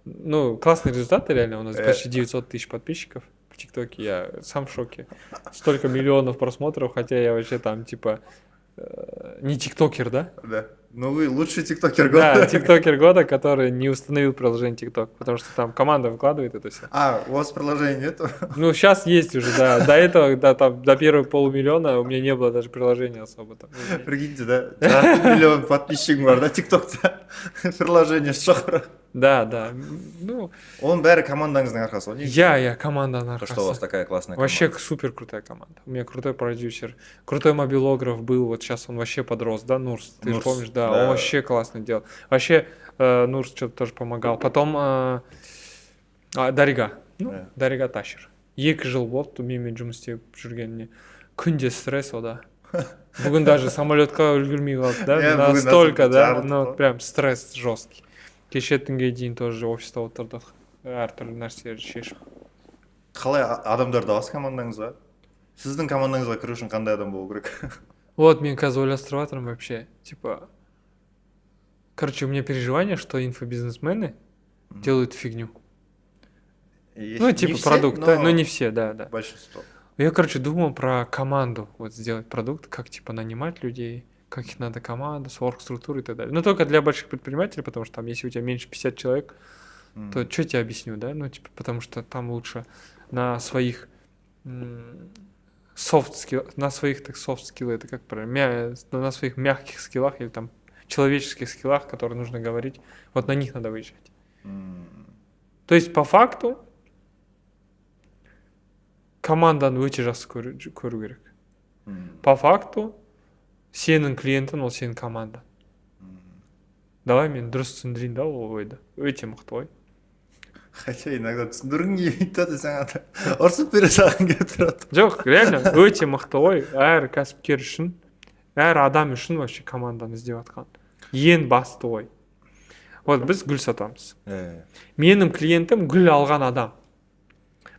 S2: Ну, классные результаты, реально. У нас почти 900 тысяч подписчиков в ТикТоке. Я сам в шоке. Столько миллионов просмотров, хотя я вообще там, типа, не тиктокер, да?
S1: Да. Ну вы лучший тиктокер года.
S2: Да, тиктокер года, который не установил приложение ТикТок, потому что там команда выкладывает это все.
S1: А, у вас приложения нету?
S2: Ну, сейчас есть уже, да. До этого, да, там, до первого полумиллиона у меня не было даже приложения особо. Там.
S1: Прикиньте, да? 1 миллион подписчиков бар, да, ТикТокта? Приложение шоқыр.
S2: Да. Ну,
S1: оның бәрі командаңыздың арқасы ғой?
S2: Я команданың арқасы.
S1: То, что у вас такая классная команда.
S2: Вообще супер крутая команда. У меня крутой продюсер, крутой мобилограф был, вот сейчас он вообще подрос, да, Нурс, ты же помнишь, да, он вообще классно делал. Вообще Нурс что-то тоже помогал. Потом Дарига, Дарига Ташер. 2 жыл болды менімен жұмыс істеп жүргеніне. Күнде стресс ода. Бүгін даже самолетқа үлгермей қалды, да, настолько, да, ну прям стресс жесткий. Кеше түнге дейін тоже офиста отырдық, әртүрлі нәрселерді шешіп.
S1: Қалай адамдарды аласыз командаңызға? Сіздің командаңызға кіру үшін қандай адам болу керек?
S2: Вот мен қазір ойластырып жатырмын вообще, типа, короче, у меня переживание, что инфобизнесмены делают фигню. Ну, типа продукт, да, но не все, да.
S1: Большинство.
S2: Я, короче, думал про команду, вот сделать продукт, как, типа, нанимать людей, как их надо команду, с оргструктурой и так далее. Но только для больших предпринимателей, потому что там, если у тебя меньше 50 человек, то что тебе объясню, да? Ну, типа, потому что там лучше на своих софт-скиллах, это как правильно, на своих мягких скиллах или там человеческих скиллах, которые нужно говорить, вот на них надо выезжать. То есть, по факту, команданы өте жақсы көру керек. По факту, сенің клиентің ол сенің команда. Давай мен дұрыс түсіндірейін да ол ойды. Өте мықты ой.
S1: Хотя иногда түсіндіргің келмейді да десең ұрсып бере салғың келіп тұрады.
S2: Жоқ, реально өте мықты ой. Әр кәсіпкер үшін, әр адам үшін вообще команданы іздеп жатқан. Ең басты ой. Вот біз гүл сатамыз. Менің клиентім гүл алған адам.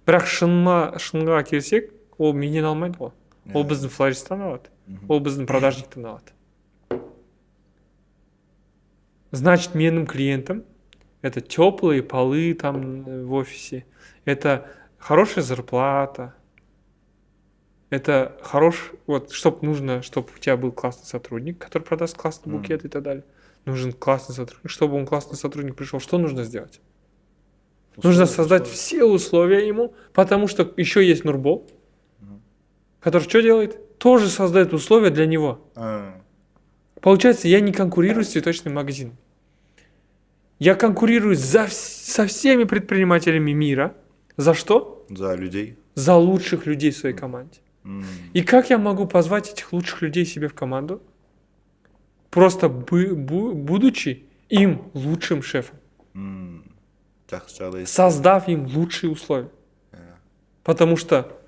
S2: Бірақ шынға келсек, ол менен алмайды ғой. Ол біздің флористтан алады. Ол біздің продажниктан алады. Значит, менің клиентам это теплые полы там в офисе, это хорошая зарплата, это вот, чтобы у тебя был классный сотрудник, который продаст классный букет и так далее. Нужен классный сотрудник. Чтобы он классный сотрудник пришел, что нужно сделать? Нужно создать все условия ему, потому что еще есть Нурбол, который что делает? Тоже создает условия для него. Получается, я не конкурирую с цветочным магазином. Я конкурирую со всеми предпринимателями мира, За что?
S1: За людей.
S2: За лучших людей в своей команде. И как я могу позвать этих лучших людей себе в команду? Просто будучи им лучшим шефом. Создав им лучшие условия. Потому что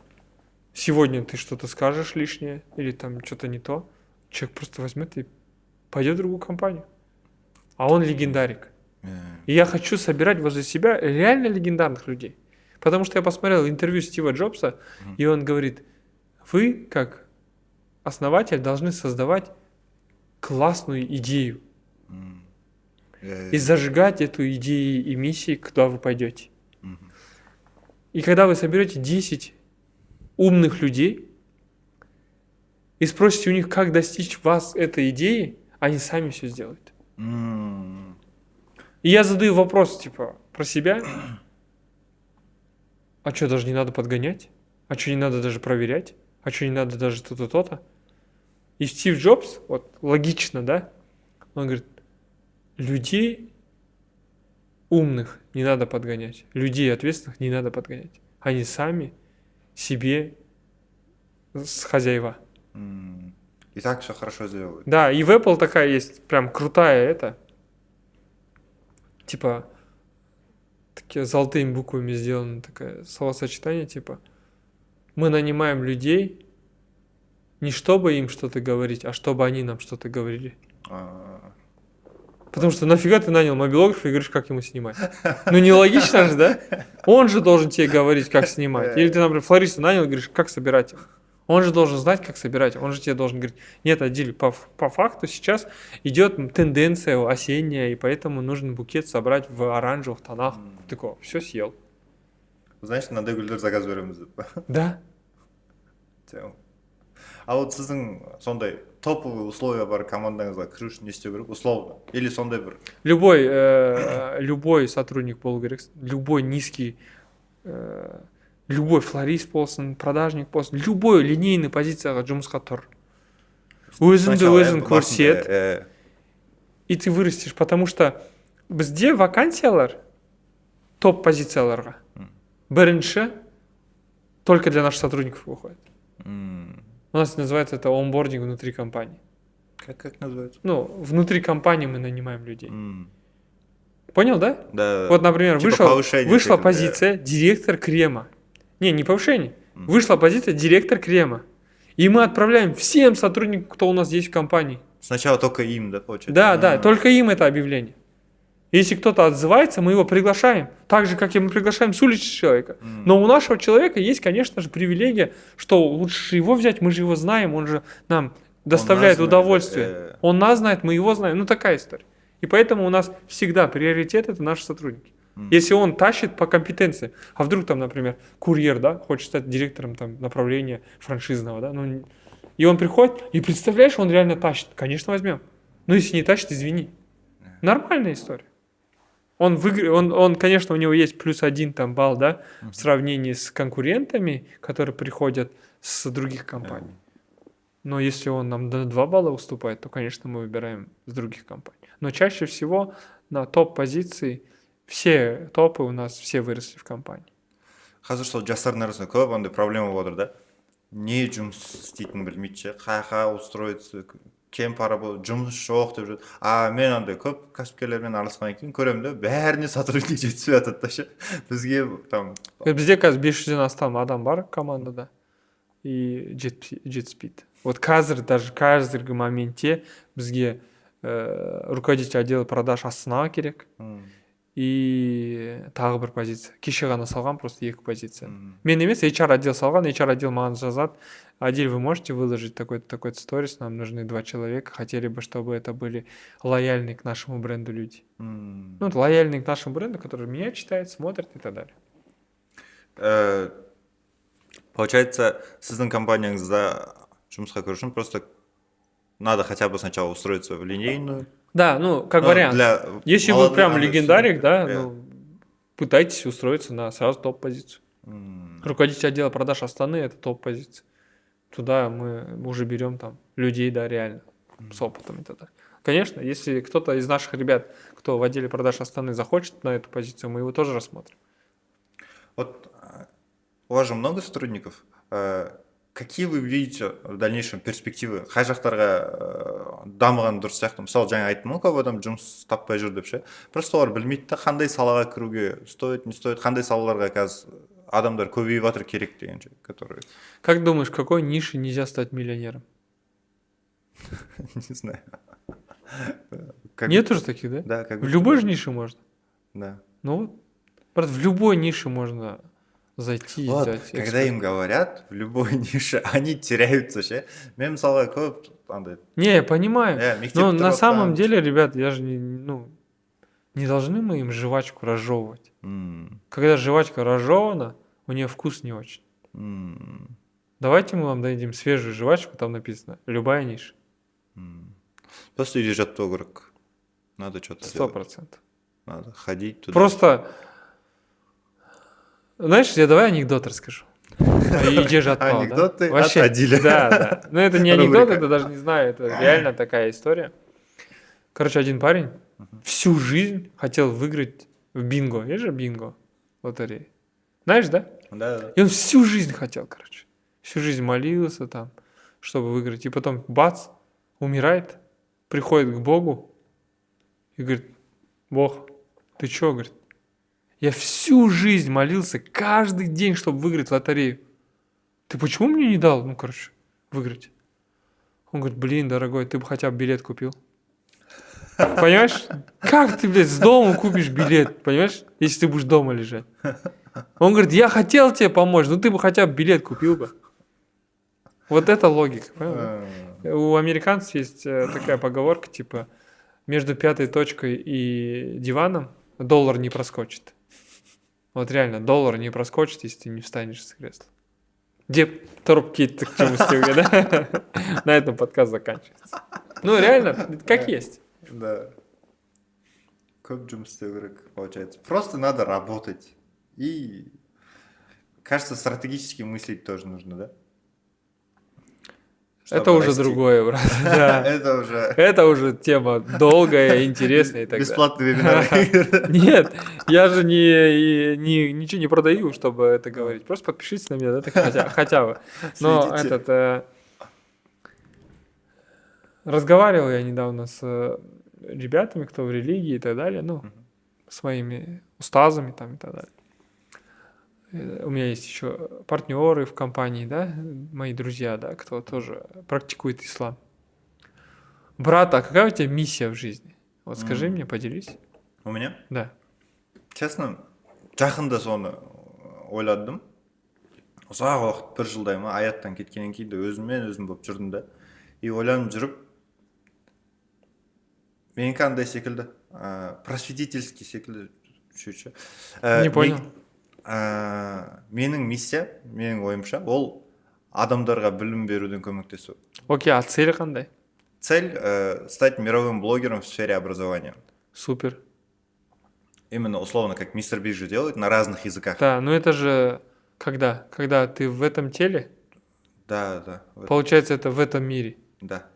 S2: сегодня ты что-то скажешь лишнее, или там что-то не то, человек просто возьмет и пойдет в другую компанию. А он легендарик. И я хочу собирать возле себя реально легендарных людей. Потому что я посмотрел интервью Стива Джобса, и он говорит, вы, как основатель, должны создавать классную идею. И зажигать эту идею и миссию, куда вы пойдете. И когда вы соберете 10 умных людей и спросите у них, как достичь вас этой идеи, они сами все сделают. И я задаю вопрос, типа, про себя. А что, даже не надо подгонять? А что, не надо даже проверять? А что, не надо даже то-то, то-то? И Стив Джобс, вот логично, да? Он говорит, людей умных не надо подгонять. Людей ответственных не надо подгонять. Они сами себе хозяева.
S1: И так все хорошо сделают.
S2: Да, и в Apple такая есть прям крутая типа, такие золотыми буквами сделано такое словосочетание, типа, мы нанимаем людей не чтобы им что-то говорить, а чтобы они нам что-то говорили. Потому что нафига ты нанял мобилографа и говоришь, как ему снимать? Ну, нелогично же, да? Он же должен тебе говорить, как снимать. Или ты, например, флориста нанял и говоришь, как собирать их. Он же должен знать, как собирать. Он же тебе должен говорить, нет, Адиль, по факту сейчас идет тенденция осенняя, и поэтому нужен букет собрать в оранжевых тонах. Такое, все съел.
S1: Значит, надо гүлдер заказ береміз деп.
S2: Да.
S1: А вот сіздің сондай топовый условия бар командаңызға кіру үшін не істеу керек? Условно. Или сондай бір?
S2: Любой сотрудник болу керек. Любой низкий, любой флорист болсын, продажник болсын, любой линейный позицияға жұмысқа тұр. Өзіңді көрсет. И ты вырастешь, потому что бізде вакансиялар топ позицияларға бірінші только для наших сотрудников выходит. У нас называется это онбординг внутри компании.
S1: Как называется?
S2: Ну, внутри компании мы нанимаем людей. Понял, да?
S1: Да.
S2: Вот, например,
S1: типа
S2: вышла позиция директор крема. Не повышение. Вышла позиция директор крема. И мы отправляем всем сотрудникам, кто у нас есть в компании.
S1: Сначала только им, да, получается?
S2: Да, только им это объявление. Если кто-то отзывается, мы его приглашаем. Так же, как и мы приглашаем с улицы человека. Но у нашего человека есть, конечно же, привилегия, что лучше его взять, мы же его знаем, он же нам доставляет удовольствие. Он нас знает, мы его знаем. Ну, такая история. И поэтому у нас всегда приоритет – это наши сотрудники. Если он тащит по компетенции, а вдруг там, например, курьер, да, хочет стать директором там, направления франшизного, да, ну, и он приходит, и представляешь, он реально тащит, конечно, возьмем. Но если не тащит, извини. Нормальная история. Он, конечно, у него есть +1 там балл, да, в сравнении с конкурентами, которые приходят с других компаний. Но если он нам на 2 балла уступает, то, конечно, мы выбираем с других компаний. Но чаще всего на топ-позиции все топы у нас все выросли в компании.
S1: Қазір сол жастардың арасында көп андай проблема болып отыр да. Не жұмыс істейтінін білмейді ше, қай устроиться, кем пара болып, жұмыс жоқ деп жүреді. А мен андай көп кәсіпкерлермен араласқаннан кейін көремін да, бәріне сотрудник жетіспей жатады да ше. Бізге там
S2: Бізде қазір 500-ден астам адам бар командада и жетіспейді. Вот қазіргі моментте бізге руководитель отдела продаж Астанаға керек. И тағы бір позиция. Кеше ғана салған просто 2 позиция. Мен емес, HR отдел салған, HR отдел маған жазады. Адиль, вы можете выложить такой-то сторис, нам нужны 2 человека, хотели бы, чтобы это были лояльные к нашему бренду люди. Ну, лояльные к нашему бренду, которые меня читают, смотрят и так далее.
S1: Получается, сіздің компанияңызда жұмысқа кіру үшін просто надо хотя бы сначала устроиться в линейную.
S2: Да, ну, как вариант. Если вы прям легендарик, да, ну, пытайтесь устроиться на сразу топ-позицию. Руководитель отдела продаж Астаны – это топ-позиция. Туда мы уже берем там людей, да, реально, с опытом и так далее. Конечно, если кто-то из наших ребят, кто в отделе продаж Астаны захочет на эту позицию, мы его тоже рассмотрим.
S1: Вот у вас же много сотрудников. Какие вы видите в дальнейшем перспективы? Қай жақтарға дамыған дұрыс сияқты? Мысалы, жаңа айттым ғой, көп адам жұмыс таппай жүр деп ше. Просто олар білмейді да қандай салаға кіруге стоит, не стоит, қандай салаларға қазір адамдар көбейіп жатыр керек дегенше, которые...
S2: Как думаешь, в какой нише нельзя стать миллионером?
S1: Не знаю.
S2: Нету же таких, да?
S1: Да, как
S2: в любой же нише можно.
S1: Да.
S2: Ну вот, брат, в любой нише можно зайти и
S1: Вот,
S2: взять.
S1: когда им говорят в любой нише, они теряются ше. Мен мысалы көп андай.
S2: Не, я понимаю. Но на самом деле, ребят, я же не должны мы им жвачку разжевывать. Когда жвачка разжевана, у нее вкус не очень. Давайте мы вам дадим свежую жвачку, там написано любая ниша.
S1: Просто үйде жаттау керек. Надо что-то
S2: 100%.
S1: Надо ходить туда.
S2: Просто, знаешь, я давай анекдот расскажу. Иди же отпал,
S1: анекдоты
S2: да? Вообще,
S1: от Адиля.
S2: Да. Но это не анекдот, это даже не знаю, это реально такая история. Короче, один парень всю жизнь хотел выиграть в бинго. Есть же бинго в лотерее. Знаешь, да?
S1: Да.
S2: И он всю жизнь хотел, короче. Всю жизнь молился там, чтобы выиграть. И потом, бац, умирает, приходит к Богу и говорит: Бог, ты чё, говорит, я всю жизнь молился каждый день, чтобы выиграть в лотерею. Ты почему мне не дал, выиграть? Он говорит: блин, дорогой, ты бы хотя бы билет купил. Понимаешь? Как ты, блядь, с дома купишь билет, понимаешь, если ты будешь дома лежать? Он говорит: я хотел тебе помочь, но ты бы хотя бы билет купил бы. Вот это логика, понимаешь? У американцев есть такая поговорка, типа, между пятой точкой и диваном доллар не проскочит. Вот реально, доллар не проскочит, если ты не встанешь с кресла. Где торпки к чему стига, да? На этом подкаст заканчивается. Ну, реально, как есть.
S1: Да. Көп жұмыс істеу керек, получается. Просто надо работать. И, кажется, стратегически мыслить тоже нужно, да?
S2: Это уже другое, брат. Да. Это уже тема долгая, интересная и так далее.
S1: Бесплатные вебинары.
S2: Нет, я же ничего не продаю, чтобы это говорить. Просто подпишитесь на меня, да, хотя бы. Но разговаривал я недавно с ребятами, кто в религии и так далее, с моими устазами там и так далее. У меня есть еще партнеры в компании, да, мои друзья, да, кто тоже практикует ислам. Брат, а какая у тебя миссия в жизни? Вот скажи мне, поделись.
S1: У меня?
S2: Да.
S1: Честно, жақында соны ойладым. Ұзақ уақыт, бір жылдай ма, аяттан кеткеннен кейін де өзіммен өзім болып жүрдім да. И ойланып жүріп, менікі андай секілді, просветительский секілді.
S2: Не понял.
S1: Менің миссия, менің ойымша, ол адамдарға білім беруден көмектесу.
S2: Окей, а цель қандай?
S1: Цель стать мировым блогером в сфере образования.
S2: Супер.
S1: Именно условно, как мистер Бист же делает, на разных языках.
S2: Да, но это же когда? Когда ты в этом теле?
S1: Да.
S2: Получается, это в этом мире.
S1: Да.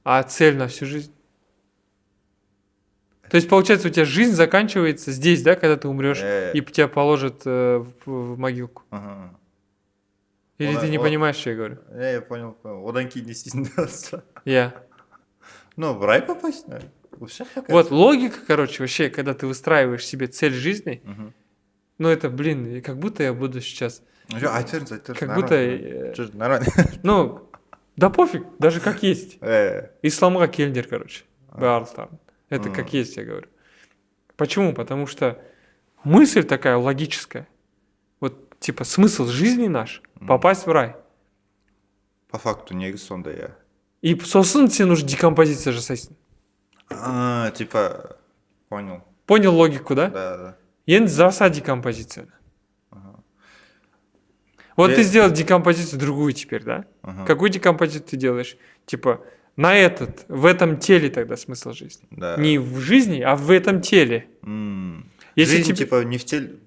S2: А цель на всю жизнь? То есть, получается, у тебя жизнь заканчивается здесь, да, когда ты умрешь, и тебя положат в могилку.
S1: Ага.
S2: Или ты не понимаешь, что я говорю?
S1: Я понял. Одан кейін не істейтін болса.
S2: Я.
S1: Ну, в рай попасть, наверное. У всех такая.
S2: Вот логика, короче, вообще, когда ты выстраиваешь себе цель жизни, ну это, блин, как будто я буду сейчас... Как будто...
S1: Нормально.
S2: Ну, да пофиг, даже как есть. Исламға келдер, короче. Барлықтарын. Это как есть, я говорю. Почему? Потому что мысль такая логическая. Вот, типа, смысл жизни наш — попасть в рай.
S1: По факту, негізі сондай, я.
S2: И сосын тебе нужно декомпозиция жасайсың.
S1: Типа, понял.
S2: Понял логику, да?
S1: Да.
S2: Енді жаса декомпозицию. Вот ты сделал декомпозицию другую теперь, да? Какую декомпозицию ты делаешь? Типа, в этом теле тогда смысл жизни.
S1: Да.
S2: Не в жизни, а в этом теле.
S1: Если жизнь, типа, не в теле...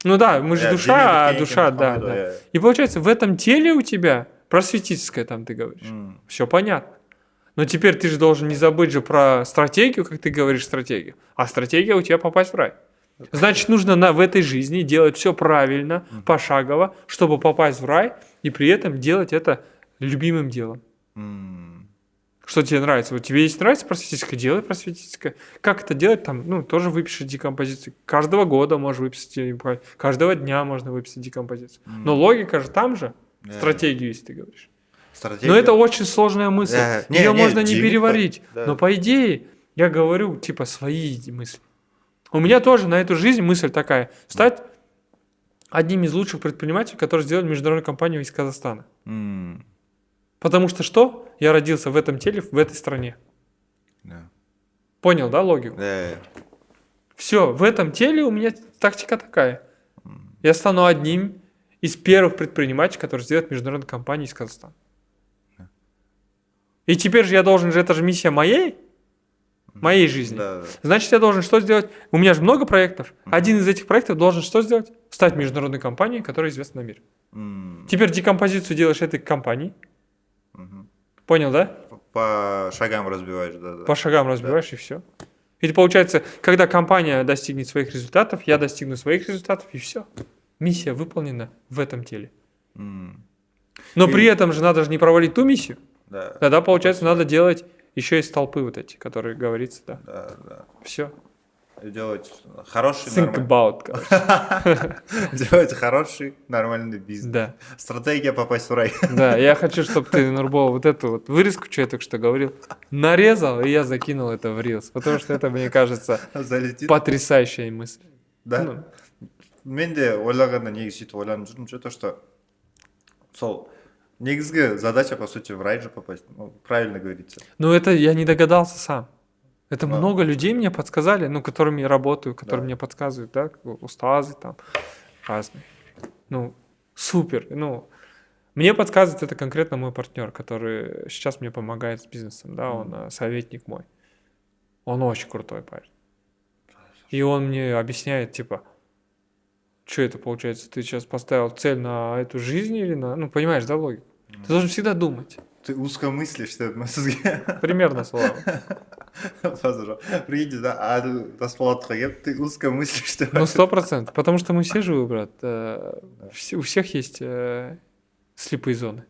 S2: Ну да, мы же душа, а душа, да. И получается, в этом теле у тебя просветительское, там ты говоришь. Все понятно. Но теперь ты же должен не забыть же про стратегию, как ты говоришь, стратегию. А стратегия у тебя попасть в рай. Значит, нужно в этой жизни делать все правильно, пошагово, чтобы попасть в рай, и при этом делать это любимым делом. Что тебе нравится? Вот тебе есть нравится просветительское, делай просветительское. Как это делать? Там, тоже выпиши декомпозицию. Каждого года можешь выписать, каждого дня можно выписать декомпозицию. Но логика же там же, стратегию, если ты говоришь. Но это очень сложная мысль. Ее можно не переварить. Но по идее, я говорю, типа, свои мысли. У меня тоже на эту жизнь мысль такая. Стать одним из лучших предпринимателей, которые сделали международную компанию из Казахстана. Потому что что? Я родился в этом теле, в этой стране. Понял, да, логику? Все, в этом теле у меня тактика такая. Я стану одним из первых предпринимателей, которые сделают международную компанию из Казахстана. И теперь же я должен это же миссия моей жизни. Значит, я должен что сделать? У меня же много проектов. Один из этих проектов должен что сделать? Стать международной компанией, которая известна на мире. Теперь декомпозицию делаешь этой компании. Понял, да?
S1: По шагам разбиваешь, да.
S2: По шагам разбиваешь, и все. И получается, когда компания достигнет своих результатов, я достигну своих результатов, и все. Миссия выполнена в этом теле. Но при этом же надо же не провалить ту миссию. Тогда, получается, надо делать еще и столпы вот эти, которые говорится, да. Все.
S1: Делать хороший,
S2: Think about, короче.
S1: Делать хороший, нормальный бизнес.
S2: Да.
S1: Стратегия попасть в рай.
S2: Да, я хочу, чтобы ты, Нурбол, вот эту вот вырезку, что я только что говорил, нарезал, и я закинул это в Reels. Потому что это, мне кажется, потрясающая мысль.
S1: Да. Мен де ойлағанда негізі сөйтіп ойланып жүрдім, то что сол негізгі задача, по сути, в рай же попасть. Правильно говорится.
S2: Ну, это я не догадался сам. Это много людей мне подсказали, которыми я работаю, которые мне подсказывают, да, устазы там разные. Супер. Мне подсказывает это конкретно мой партнер, который сейчас мне помогает с бизнесом, да, он советник мой. Он очень крутой парень. И он мне объясняет, типа, что это получается, ты сейчас поставил цель на эту жизнь или на... понимаешь, да, логику? Ты должен всегда думать.
S1: Ты узко мыслишь, что это
S2: Примерно слово.
S1: Прикиньте, да, Тасболатқа келіп, ты узко мыслишь, что...
S2: 100%, потому что мы все живы, брат. У всех есть слепые зоны.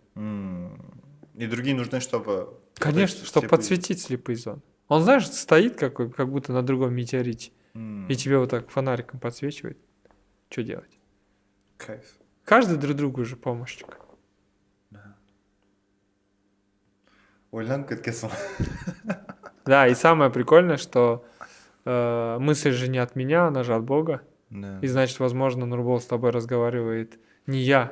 S1: И другие нужны, чтобы...
S2: Конечно, чтобы подсветить слепые зоны. Он, знаешь, стоит как будто на другом метеорите, и тебе вот так фонариком подсвечивает. Что делать?
S1: Кайф.
S2: Каждый друг другу же помощник.
S1: Ойланып кеткенсің.
S2: Да, и самое прикольное, что мысль же не от меня, она же от Бога.
S1: Да.
S2: И значит, возможно, Нурбол с тобой разговаривает не я,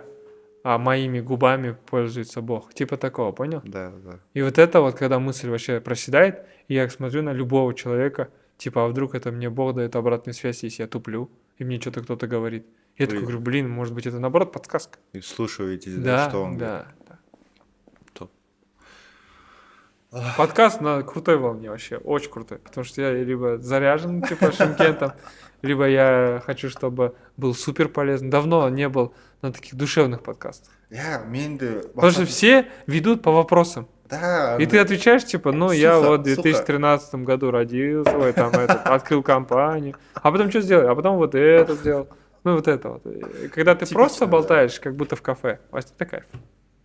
S2: а моими губами пользуется Бог. Типа такого, понял?
S1: Да.
S2: И вот это вот, когда мысль вообще проседает, и я смотрю на любого человека, типа, а вдруг это мне Бог дает обратную связь, если я туплю, и мне что-то кто-то говорит. Я такой говорю, блин, может быть, это наоборот подсказка.
S1: И вслушиваетесь,
S2: да,
S1: что он
S2: говорит.
S1: Да.
S2: Подкаст на крутой волне вообще, очень крутой, потому что я либо заряжен, типа, Шымкентом, либо я хочу, чтобы был супер полезный. Давно не был на таких душевных подкастах. Потому что все ведут по вопросам.
S1: Да.
S2: И ты отвечаешь, типа, я вот в 2013 году родился, открыл компанию, а потом что сделал? А потом вот это сделал. Вот это вот. И когда ты просто болтаешь, как будто в кафе, это кайф.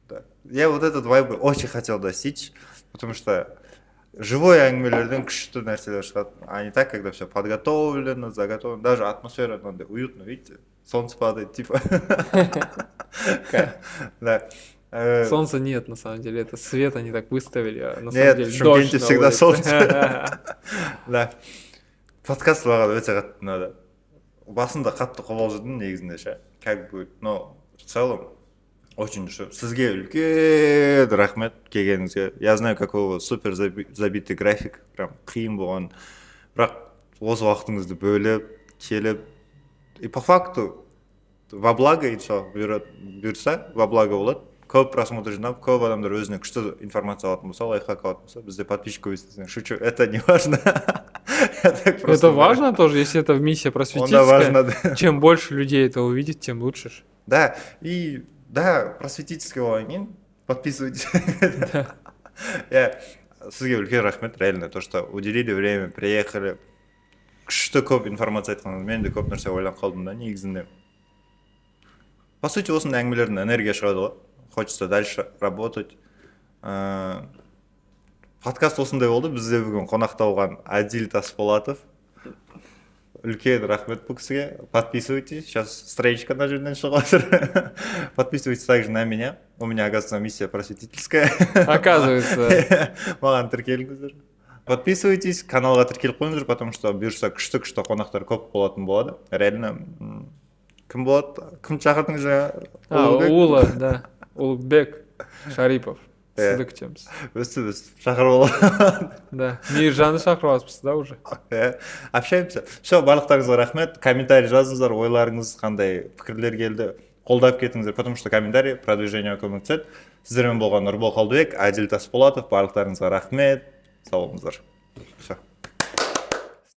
S1: Да. Я вот этот вайб очень хотел достичь, потому что живой әңгімелерден күшті нәрселер шығады. А не так, когда все подготовлено, заготовлено. Даже атмосфера надо уютно, видите? Солнце падает, типа. Да.
S2: Солнца нет, на самом деле. Это свет они так выставили, а на самом
S1: деле
S2: дождь на улице.
S1: всегда солнце. Да. Подкаст маған өте қатты ұнады. Басында қатты қобалжыдым негізінде ше. Как будет, но в целом очень душевно. Сізге үлкен рахмет келгеніңізге. Я знаю, какой у вас супер забитый график. Прям қиын болған. Бірақ осы уақытыңызды бөліп, келіп. И по факту, во благо бұйырса, во благо болады. Көп просмотр жинап, көп адамдар өзіне күшті информация алатын болса, лайфхак алатын болса, бізде подписчик көбейтсін. Шучу, это не важно.
S2: Это важно тоже, если это миссия просветительская. Чем больше людей это увидит, тем лучше.
S1: Да, и да, просветительский оған подписывайтесь. Сізге үлкен рахмет, реально, то, что уделили время, приехали. күшті көп информация айтқаныңыз, мен де көп нәрсе ойланып қалдым да негізінде. По сути, осындай әңгімелерден энергия шығады ғой. Хочется дальше работать. Подкаст осындай болды. Бізде бүгін қонақта болған Адил Тасболатов. Үлкен рахмет бұл кісіге. Подписывайтесь. Сейчас страничка на жерден шығып жатыр. Подписывайтесь также на меня. У меня, оказывается, миссия просветительская.
S2: Оказывается.
S1: Маған тіркеліңіздер. Подписывайтесь, каналға тіркеліп қойыңыздар, потому что бұйырса күшті қонақтар көп болатын болады. Реально, кім болады? Кім шақырдыңыз жаңа?
S2: Улы, да. Улыбек Шарипов. Сізді күтеміз.
S1: Өстіп шақырып алады.
S2: Да. Мейіржанды шақырып алыпсыз да уже.
S1: Общаемся. Все, барлықтарыңызға рахмет. Комментарий жазыңыздар, ойларыңыз қандай пікірлер келді. Қолдап кетіңіздер, потому что комментарий продвижение көмектеседі. Сіздермен болған Нұрбол Қалдыбек, Адил Тасболатов, барлықтарыңызға рахмет. Сау болыңыздар. Все.